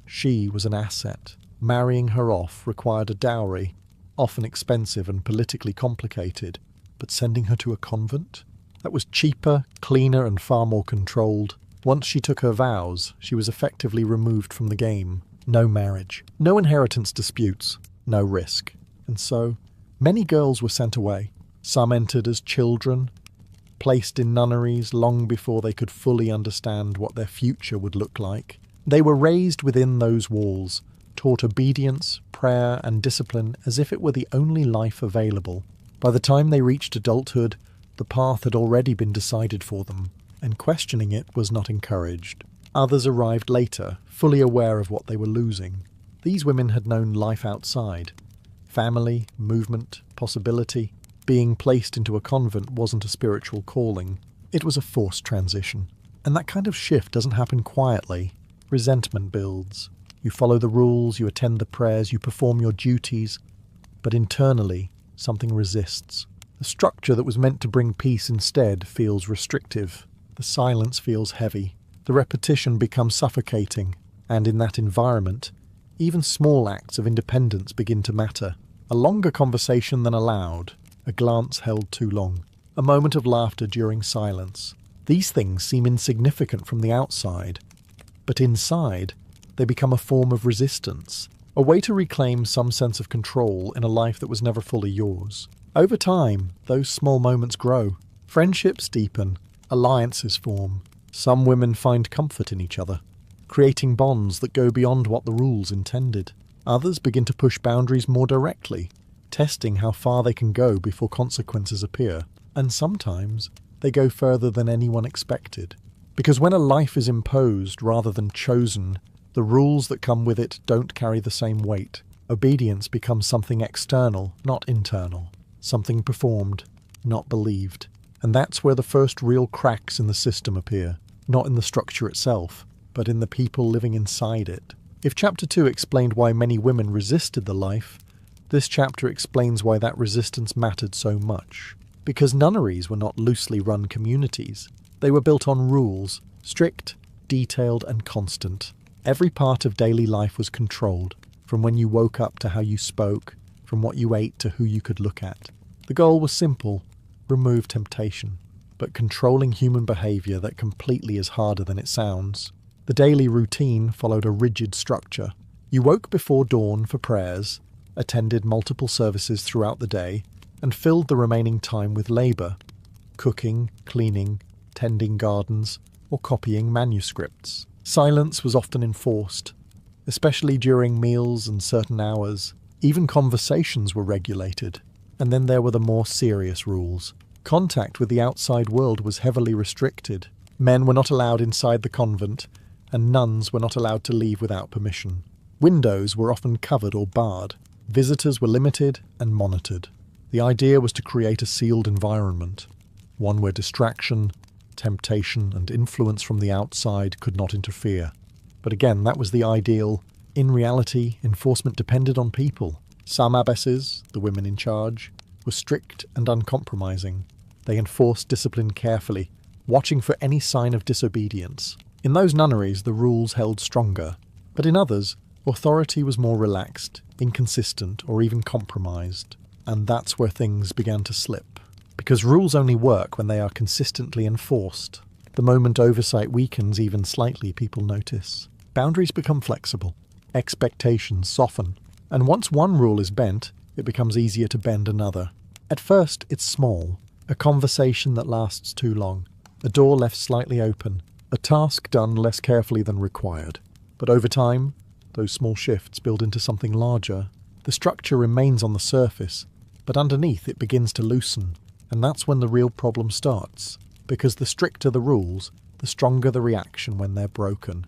She was an asset. Marrying her off required a dowry, often expensive and politically complicated, but sending her to a convent? That was cheaper, cleaner, and far more controlled. Once she took her vows, she was effectively removed from the game. No marriage, no inheritance disputes, no risk. And so, many girls were sent away. Some entered as children, placed in nunneries long before they could fully understand what their future would look like. They were raised within those walls, taught obedience, prayer, and discipline as if it were the only life available. By the time they reached adulthood, the path had already been decided for them, and questioning it was not encouraged. Others arrived later, fully aware of what they were losing. These women had known life outside. Family, movement, possibility. Being placed into a convent wasn't a spiritual calling. It was a forced transition. And that kind of shift doesn't happen quietly. Resentment builds. You follow the rules, you attend the prayers, you perform your duties. But internally, something resists. The structure that was meant to bring peace instead feels restrictive. The silence feels heavy. The repetition becomes suffocating. And in that environment, even small acts of independence begin to matter. A longer conversation than allowed, a glance held too long, a moment of laughter during silence. These things seem insignificant from the outside, but inside, they become a form of resistance, a way to reclaim some sense of control in a life that was never fully yours. Over time, those small moments grow. Friendships deepen, alliances form. Some women find comfort in each other, creating bonds that go beyond what the rules intended. Others begin to push boundaries more directly, testing how far they can go before consequences appear. And sometimes, they go further than anyone expected. Because when a life is imposed rather than chosen, the rules that come with it don't carry the same weight. Obedience becomes something external, not internal. Something performed, not believed. And that's where the first real cracks in the system appear. Not in the structure itself, but in the people living inside it. If Chapter 2 explained why many women resisted the life, this chapter explains why that resistance mattered so much. Because nunneries were not loosely run communities. They were built on rules, strict, detailed, and constant. Every part of daily life was controlled, from when you woke up to how you spoke, from what you ate to who you could look at. The goal was simple: remove temptation. But controlling human behaviour that completely is harder than it sounds. The daily routine followed a rigid structure. You woke before dawn for prayers, attended multiple services throughout the day, and filled the remaining time with labour, cooking, cleaning, tending gardens, or copying manuscripts. Silence was often enforced, especially during meals and certain hours. Even conversations were regulated. And then there were the more serious rules. Contact with the outside world was heavily restricted. Men were not allowed inside the convent, and nuns were not allowed to leave without permission. Windows were often covered or barred. Visitors were limited and monitored. The idea was to create a sealed environment, one where distraction, temptation, and influence from the outside could not interfere. But again, that was the ideal. In reality, enforcement depended on people. Some abbesses, the women in charge, were strict and uncompromising. They enforced discipline carefully, watching for any sign of disobedience. In those nunneries, the rules held stronger, but in others, authority was more relaxed, inconsistent, or even compromised. And that's where things began to slip. Because rules only work when they are consistently enforced. The moment oversight weakens even slightly, people notice. Boundaries become flexible. Expectations soften. And once one rule is bent, it becomes easier to bend another. At first, it's small. A conversation that lasts too long. A door left slightly open. A task done less carefully than required. But over time, those small shifts build into something larger. The structure remains on the surface, but underneath it begins to loosen. And that's when the real problem starts. Because the stricter the rules, the stronger the reaction when they're broken.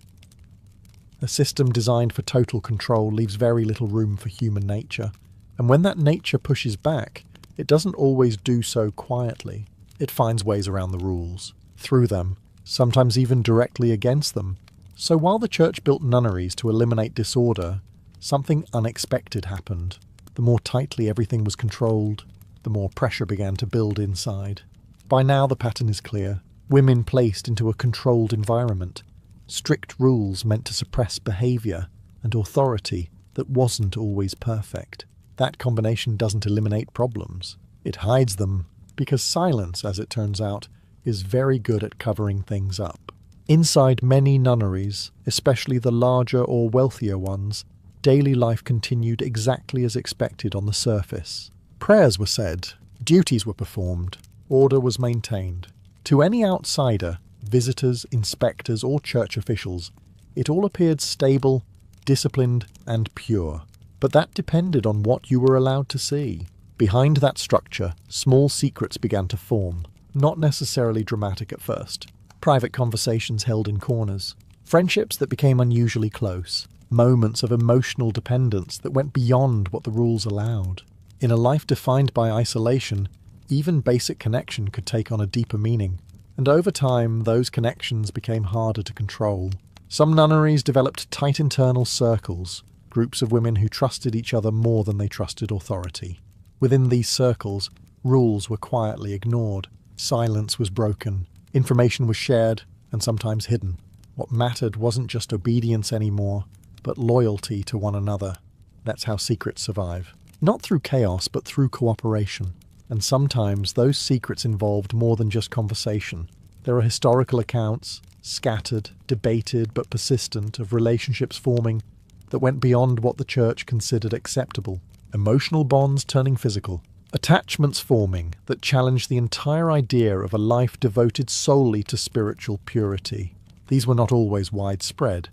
A system designed for total control leaves very little room for human nature. And when that nature pushes back, it doesn't always do so quietly. It finds ways around the rules. Through them, sometimes even directly against them. So while the church built nunneries to eliminate disorder, something unexpected happened. The more tightly everything was controlled, the more pressure began to build inside. By now the pattern is clear. Women placed into a controlled environment. Strict rules meant to suppress behaviour and authority that wasn't always perfect. That combination doesn't eliminate problems. It hides them, because silence, as it turns out, is very good at covering things up. Inside many nunneries, especially the larger or wealthier ones, daily life continued exactly as expected on the surface. Prayers were said, duties were performed, order was maintained. To any outsider, visitors, inspectors, or church officials, it all appeared stable, disciplined, and pure. But that depended on what you were allowed to see. Behind that structure, small secrets began to form, not necessarily dramatic at first. Private conversations held in corners, friendships that became unusually close, moments of emotional dependence that went beyond what the rules allowed. In a life defined by isolation, even basic connection could take on a deeper meaning, and over time those connections became harder to control. Some nunneries developed tight internal circles, groups of women who trusted each other more than they trusted authority. Within these circles, rules were quietly ignored, silence was broken, information was shared and sometimes hidden. What mattered wasn't just obedience anymore, but loyalty to one another. That's how secrets survive. Not through chaos, but through cooperation. And sometimes those secrets involved more than just conversation. There are historical accounts, scattered, debated but persistent, of relationships forming that went beyond what the church considered acceptable. Emotional bonds turning physical. Attachments forming that challenged the entire idea of a life devoted solely to spiritual purity. These were not always widespread,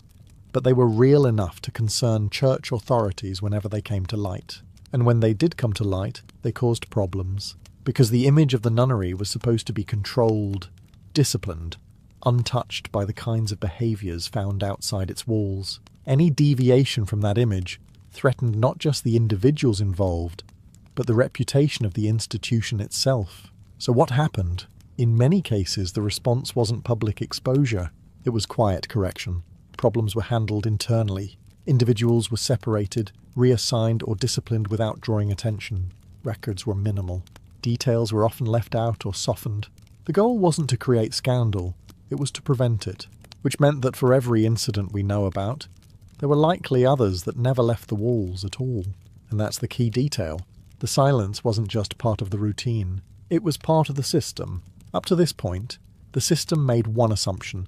but they were real enough to concern church authorities whenever they came to light. And when they did come to light, they caused problems, because the image of the nunnery was supposed to be controlled, disciplined, untouched by the kinds of behaviours found outside its walls. Any deviation from that image threatened not just the individuals involved, but the reputation of the institution itself. So what happened? In many cases, the response wasn't public exposure. It was quiet correction. Problems were handled internally. Individuals were separated, reassigned or disciplined without drawing attention. Records were minimal. Details were often left out or softened. The goal wasn't to create scandal, it was to prevent it, which meant that for every incident we know about, there were likely others that never left the walls at all. And that's the key detail. The silence wasn't just part of the routine, it was part of the system. Up to this point, the system made one assumption,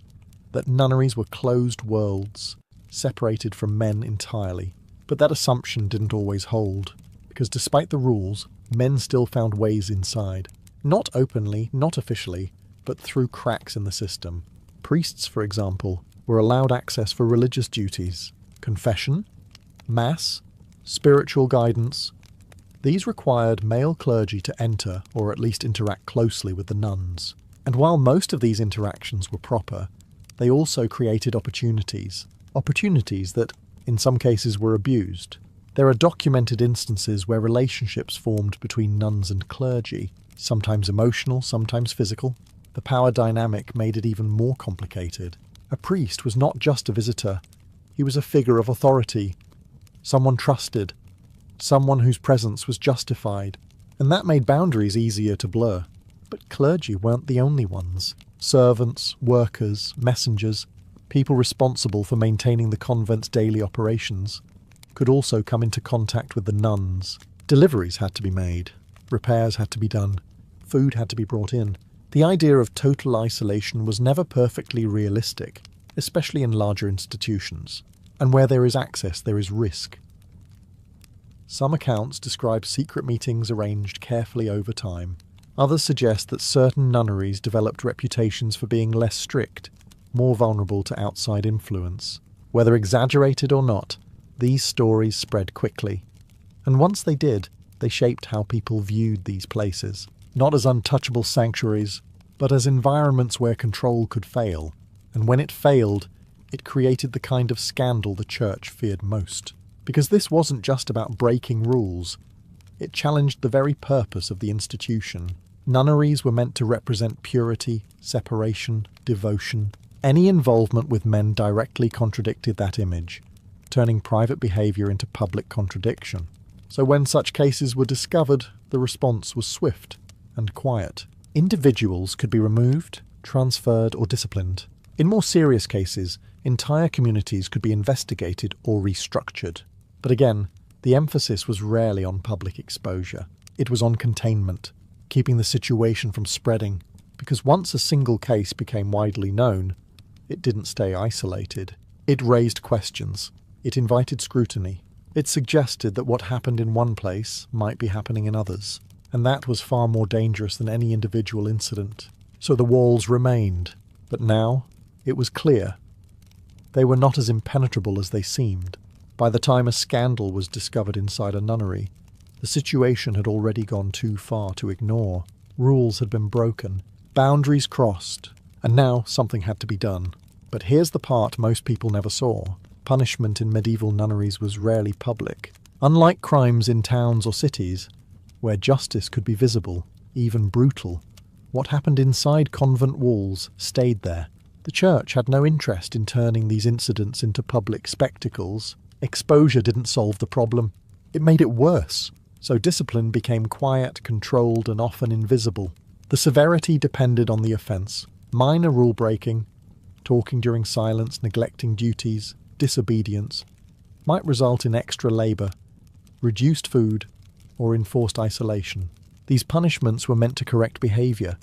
that nunneries were closed worlds, separated from men entirely. But that assumption didn't always hold, because despite the rules, men still found ways inside. Not openly, not officially, but through cracks in the system. Priests, for example, were allowed access for religious duties, confession, mass, spiritual guidance. These required male clergy to enter or at least interact closely with the nuns. And while most of these interactions were proper, they also created opportunities that, in some cases, were abused. There are documented instances where relationships formed between nuns and clergy, sometimes emotional, sometimes physical. The power dynamic made it even more complicated. A priest was not just a visitor, he was a figure of authority, someone trusted, someone whose presence was justified, and that made boundaries easier to blur. But clergy weren't the only ones. Servants, workers, messengers, people responsible for maintaining the convent's daily operations, could also come into contact with the nuns. Deliveries had to be made, repairs had to be done, food had to be brought in. The idea of total isolation was never perfectly realistic, especially in larger institutions. And where there is access, there is risk. Some accounts describe secret meetings arranged carefully over time. Others suggest that certain nunneries developed reputations for being less strict, more vulnerable to outside influence. Whether exaggerated or not, these stories spread quickly. And once they did, they shaped how people viewed these places, not as untouchable sanctuaries, but as environments where control could fail. And when it failed, it created the kind of scandal the church feared most. Because this wasn't just about breaking rules, it challenged the very purpose of the institution. Nunneries were meant to represent purity, separation, devotion. Any involvement with men directly contradicted that image, turning private behaviour into public contradiction. So when such cases were discovered, the response was swift and quiet. Individuals could be removed, transferred, or disciplined. In more serious cases, entire communities could be investigated or restructured. But again, the emphasis was rarely on public exposure. It was on containment, keeping the situation from spreading, because once a single case became widely known, it didn't stay isolated. It raised questions. It invited scrutiny. It suggested that what happened in one place might be happening in others, and that was far more dangerous than any individual incident. So the walls remained, but now it was clear. They were not as impenetrable as they seemed. By the time a scandal was discovered inside a nunnery, the situation had already gone too far to ignore. Rules had been broken, boundaries crossed, and now something had to be done. But here's the part most people never saw. Punishment in medieval nunneries was rarely public. Unlike crimes in towns or cities, where justice could be visible, even brutal, what happened inside convent walls stayed there. The church had no interest in turning these incidents into public spectacles. Exposure didn't solve the problem. It made it worse. So discipline became quiet, controlled, and often invisible. The severity depended on the offence. Minor rule breaking, talking during silence, neglecting duties, disobedience, might result in extra labour, reduced food, or enforced isolation. These punishments were meant to correct behaviour,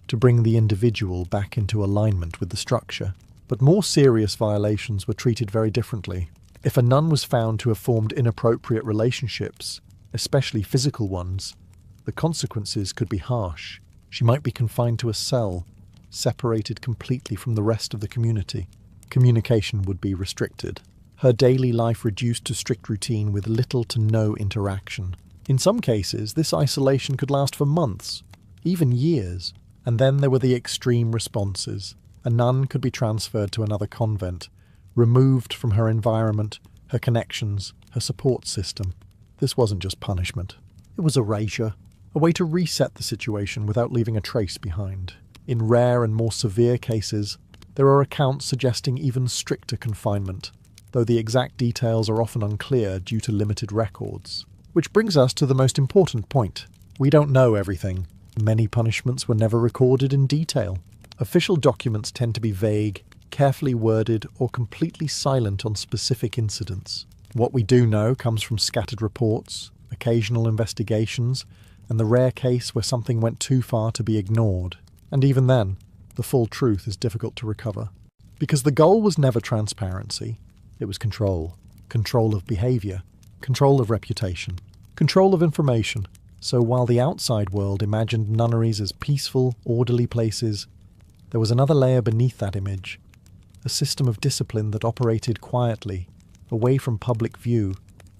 to bring the individual back into alignment with the structure. But more serious violations were treated very differently. If a nun was found to have formed inappropriate relationships, especially physical ones, the consequences could be harsh. She might be confined to a cell, separated completely from the rest of the community. Communication would be restricted. Her daily life reduced to strict routine with little to no interaction. In some cases, this isolation could last for months, even years. And then there were the extreme responses. A nun could be transferred to another convent, removed from her environment, her connections, her support system. This wasn't just punishment. It was erasure, a way to reset the situation without leaving a trace behind. In rare and more severe cases, there are accounts suggesting even stricter confinement, though the exact details are often unclear due to limited records. Which brings us to the most important point. We don't know everything. Many punishments were never recorded in detail. Official documents tend to be vague, carefully worded, or completely silent on specific incidents. What we do know comes from scattered reports, occasional investigations, and the rare case where something went too far to be ignored. And even then, the full truth is difficult to recover. Because the goal was never transparency, it was control. Control of behaviour, control of reputation, control of information. So while the outside world imagined nunneries as peaceful, orderly places, there was another layer beneath that image, a system of discipline that operated quietly, away from public view,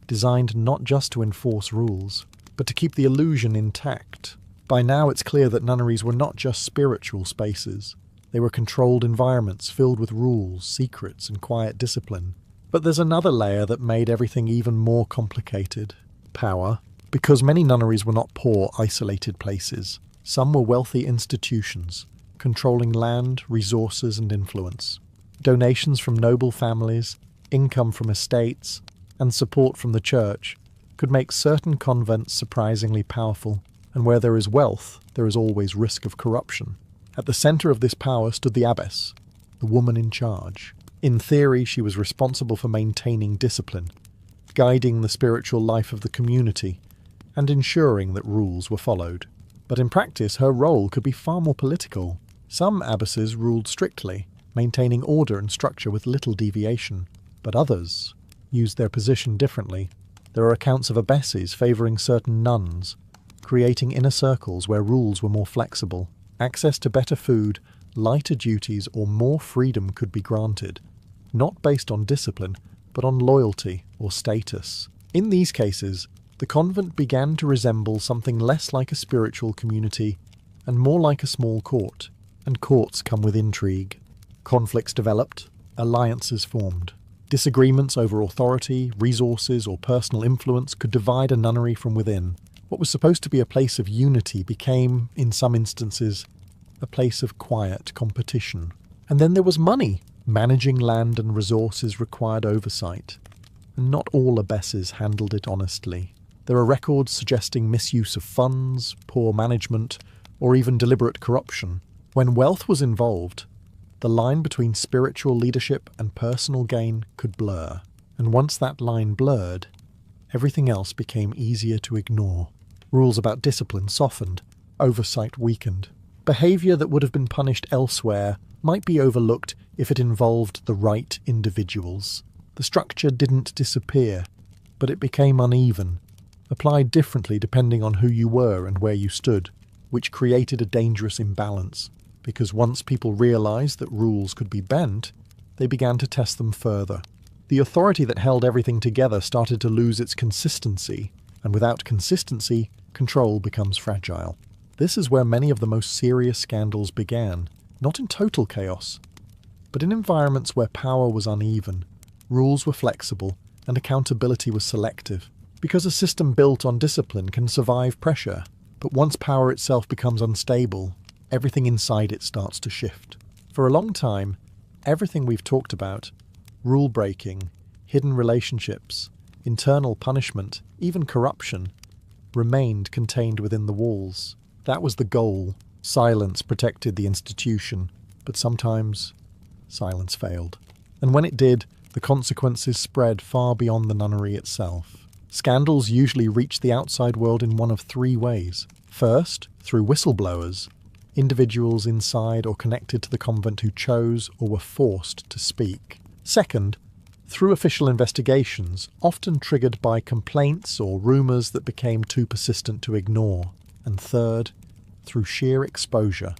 designed not just to enforce rules, but to keep the illusion intact. By now it's clear that nunneries were not just spiritual spaces. They were controlled environments filled with rules, secrets, and quiet discipline. But there's another layer that made everything even more complicated. Power. Because many nunneries were not poor, isolated places. Some were wealthy institutions, controlling land, resources, and influence. Donations from noble families, income from estates, and support from the church could make certain convents surprisingly powerful, and where there is wealth, there is always risk of corruption. At the centre of this power stood the abbess, the woman in charge. In theory, she was responsible for maintaining discipline, guiding the spiritual life of the community, and ensuring that rules were followed. But in practice, her role could be far more political. Some abbesses ruled strictly, maintaining order and structure with little deviation, but others used their position differently. There are accounts of abbesses favouring certain nuns, creating inner circles where rules were more flexible. Access to better food, lighter duties, or more freedom could be granted, not based on discipline, but on loyalty or status. In these cases, the convent began to resemble something less like a spiritual community and more like a small court, and courts come with intrigue. Conflicts developed, alliances formed. Disagreements over authority, resources, or personal influence could divide a nunnery from within. What was supposed to be a place of unity became, in some instances, a place of quiet competition. And then there was money. Managing land and resources required oversight, and not all abbesses handled it honestly. There are records suggesting misuse of funds, poor management, or even deliberate corruption. When wealth was involved, the line between spiritual leadership and personal gain could blur, and once that line blurred, everything else became easier to ignore. Rules about discipline softened, oversight weakened. Behaviour that would have been punished elsewhere might be overlooked if it involved the right individuals. The structure didn't disappear, but it became uneven, applied differently depending on who you were and where you stood, which created a dangerous imbalance, because once people realised that rules could be bent, they began to test them further. The authority that held everything together started to lose its consistency, and without consistency, control becomes fragile. This is where many of the most serious scandals began, not in total chaos, but in environments where power was uneven, rules were flexible, and accountability was selective. Because a system built on discipline can survive pressure, but once power itself becomes unstable, everything inside it starts to shift. For a long time, everything we've talked about, rule breaking, hidden relationships, internal punishment, even corruption, remained contained within the walls. That was the goal. Silence protected the institution, but sometimes silence failed. And when it did, the consequences spread far beyond the nunnery itself. Scandals usually reached the outside world in one of three ways. First, through whistleblowers, individuals inside or connected to the convent who chose or were forced to speak. Second, through official investigations, often triggered by complaints or rumours that became too persistent to ignore. And third, through sheer exposure,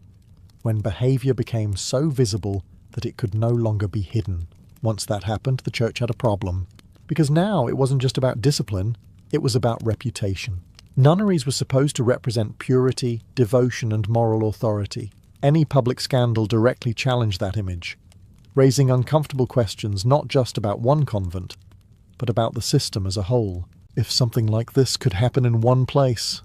when behaviour became so visible that it could no longer be hidden. Once that happened, the church had a problem. Because now it wasn't just about discipline, it was about reputation. Nunneries were supposed to represent purity, devotion, and moral authority. Any public scandal directly challenged that image, raising uncomfortable questions not just about one convent, but about the system as a whole. If something like this could happen in one place,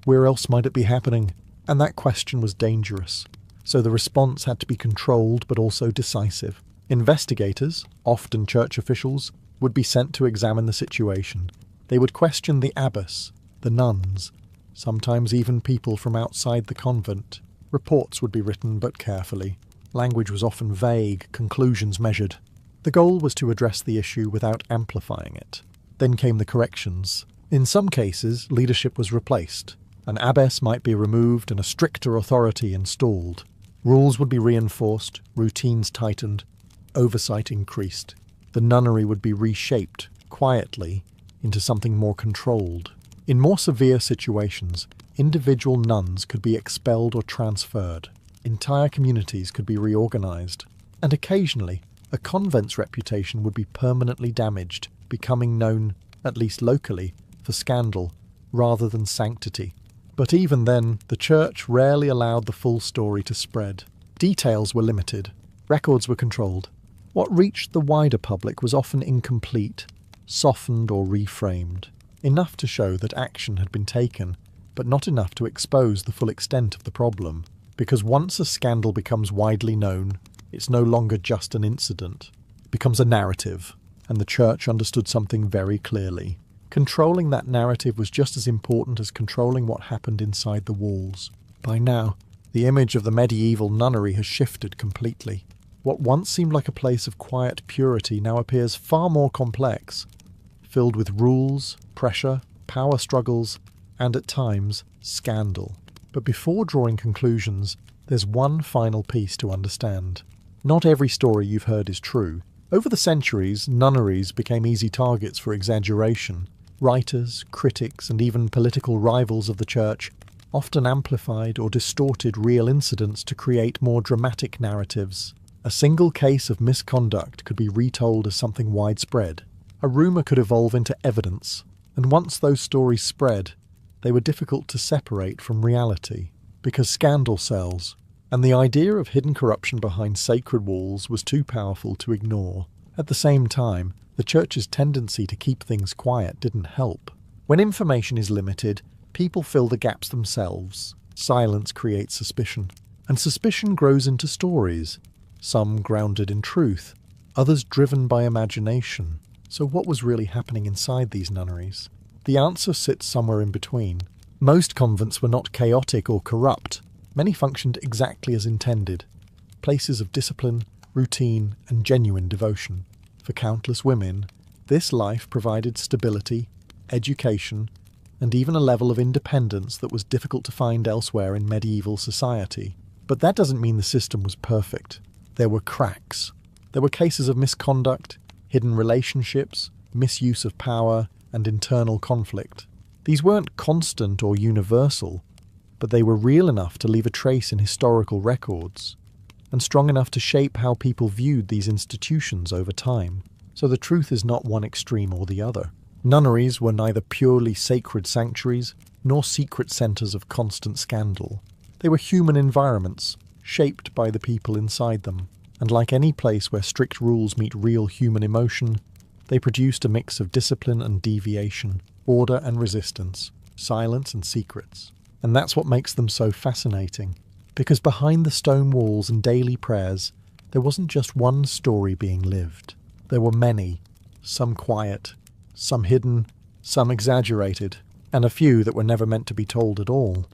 where else might it be happening? And that question was dangerous. So the response had to be controlled but also decisive. Investigators, often church officials, would be sent to examine the situation. They would question the abbess, the nuns, sometimes even people from outside the convent. Reports would be written but carefully. Language was often vague, conclusions measured. The goal was to address the issue without amplifying it. Then came the corrections. In some cases, leadership was replaced. An abbess might be removed and a stricter authority installed. Rules would be reinforced, routines tightened, oversight increased. The nunnery would be reshaped, quietly, into something more controlled. In more severe situations, individual nuns could be expelled or transferred. Entire communities could be reorganized. And occasionally, a convent's reputation would be permanently damaged, becoming known, at least locally, for scandal rather than sanctity. But even then, the church rarely allowed the full story to spread. Details were limited. Records were controlled. What reached the wider public was often incomplete, softened or reframed. Enough to show that action had been taken, but not enough to expose the full extent of the problem. Because once a scandal becomes widely known, it's no longer just an incident. It becomes a narrative, and the church understood something very clearly. Controlling that narrative was just as important as controlling what happened inside the walls. By now, the image of the medieval nunnery has shifted completely. What once seemed like a place of quiet purity now appears far more complex, filled with rules, pressure, power struggles, and at times, scandal. But before drawing conclusions, there's one final piece to understand. Not every story you've heard is true. Over the centuries, nunneries became easy targets for exaggeration. Writers, critics, and even political rivals of the church often amplified or distorted real incidents to create more dramatic narratives. A single case of misconduct could be retold as something widespread. A rumour could evolve into evidence, and once those stories spread, they were difficult to separate from reality, because scandal sells, and the idea of hidden corruption behind sacred walls was too powerful to ignore. At the same time, the church's tendency to keep things quiet didn't help. When information is limited, People fill the gaps themselves. Silence creates suspicion. And suspicion grows into stories, some grounded in truth, others driven by imagination. So what was really happening inside these nunneries? The answer sits somewhere in between. Most convents were not chaotic or corrupt. Many functioned exactly as intended. Places of discipline, routine, and genuine devotion. For countless women, this life provided stability, education, and even a level of independence that was difficult to find elsewhere in medieval society. But that doesn't mean the system was perfect. There were cracks. There were cases of misconduct, hidden relationships, misuse of power, and internal conflict. These weren't constant or universal, but they were real enough to leave a trace in historical records, and strong enough to shape how people viewed these institutions over time. So the truth is not one extreme or the other. Nunneries were neither purely sacred sanctuaries, nor secret centres of constant scandal. They were human environments, shaped by the people inside them. And like any place where strict rules meet real human emotion, they produced a mix of discipline and deviation, order and resistance, silence and secrets. And that's what makes them so fascinating. Because behind the stone walls and daily prayers, there wasn't just one story being lived. There were many, some quiet, some hidden, some exaggerated, and a few that were never meant to be told at all.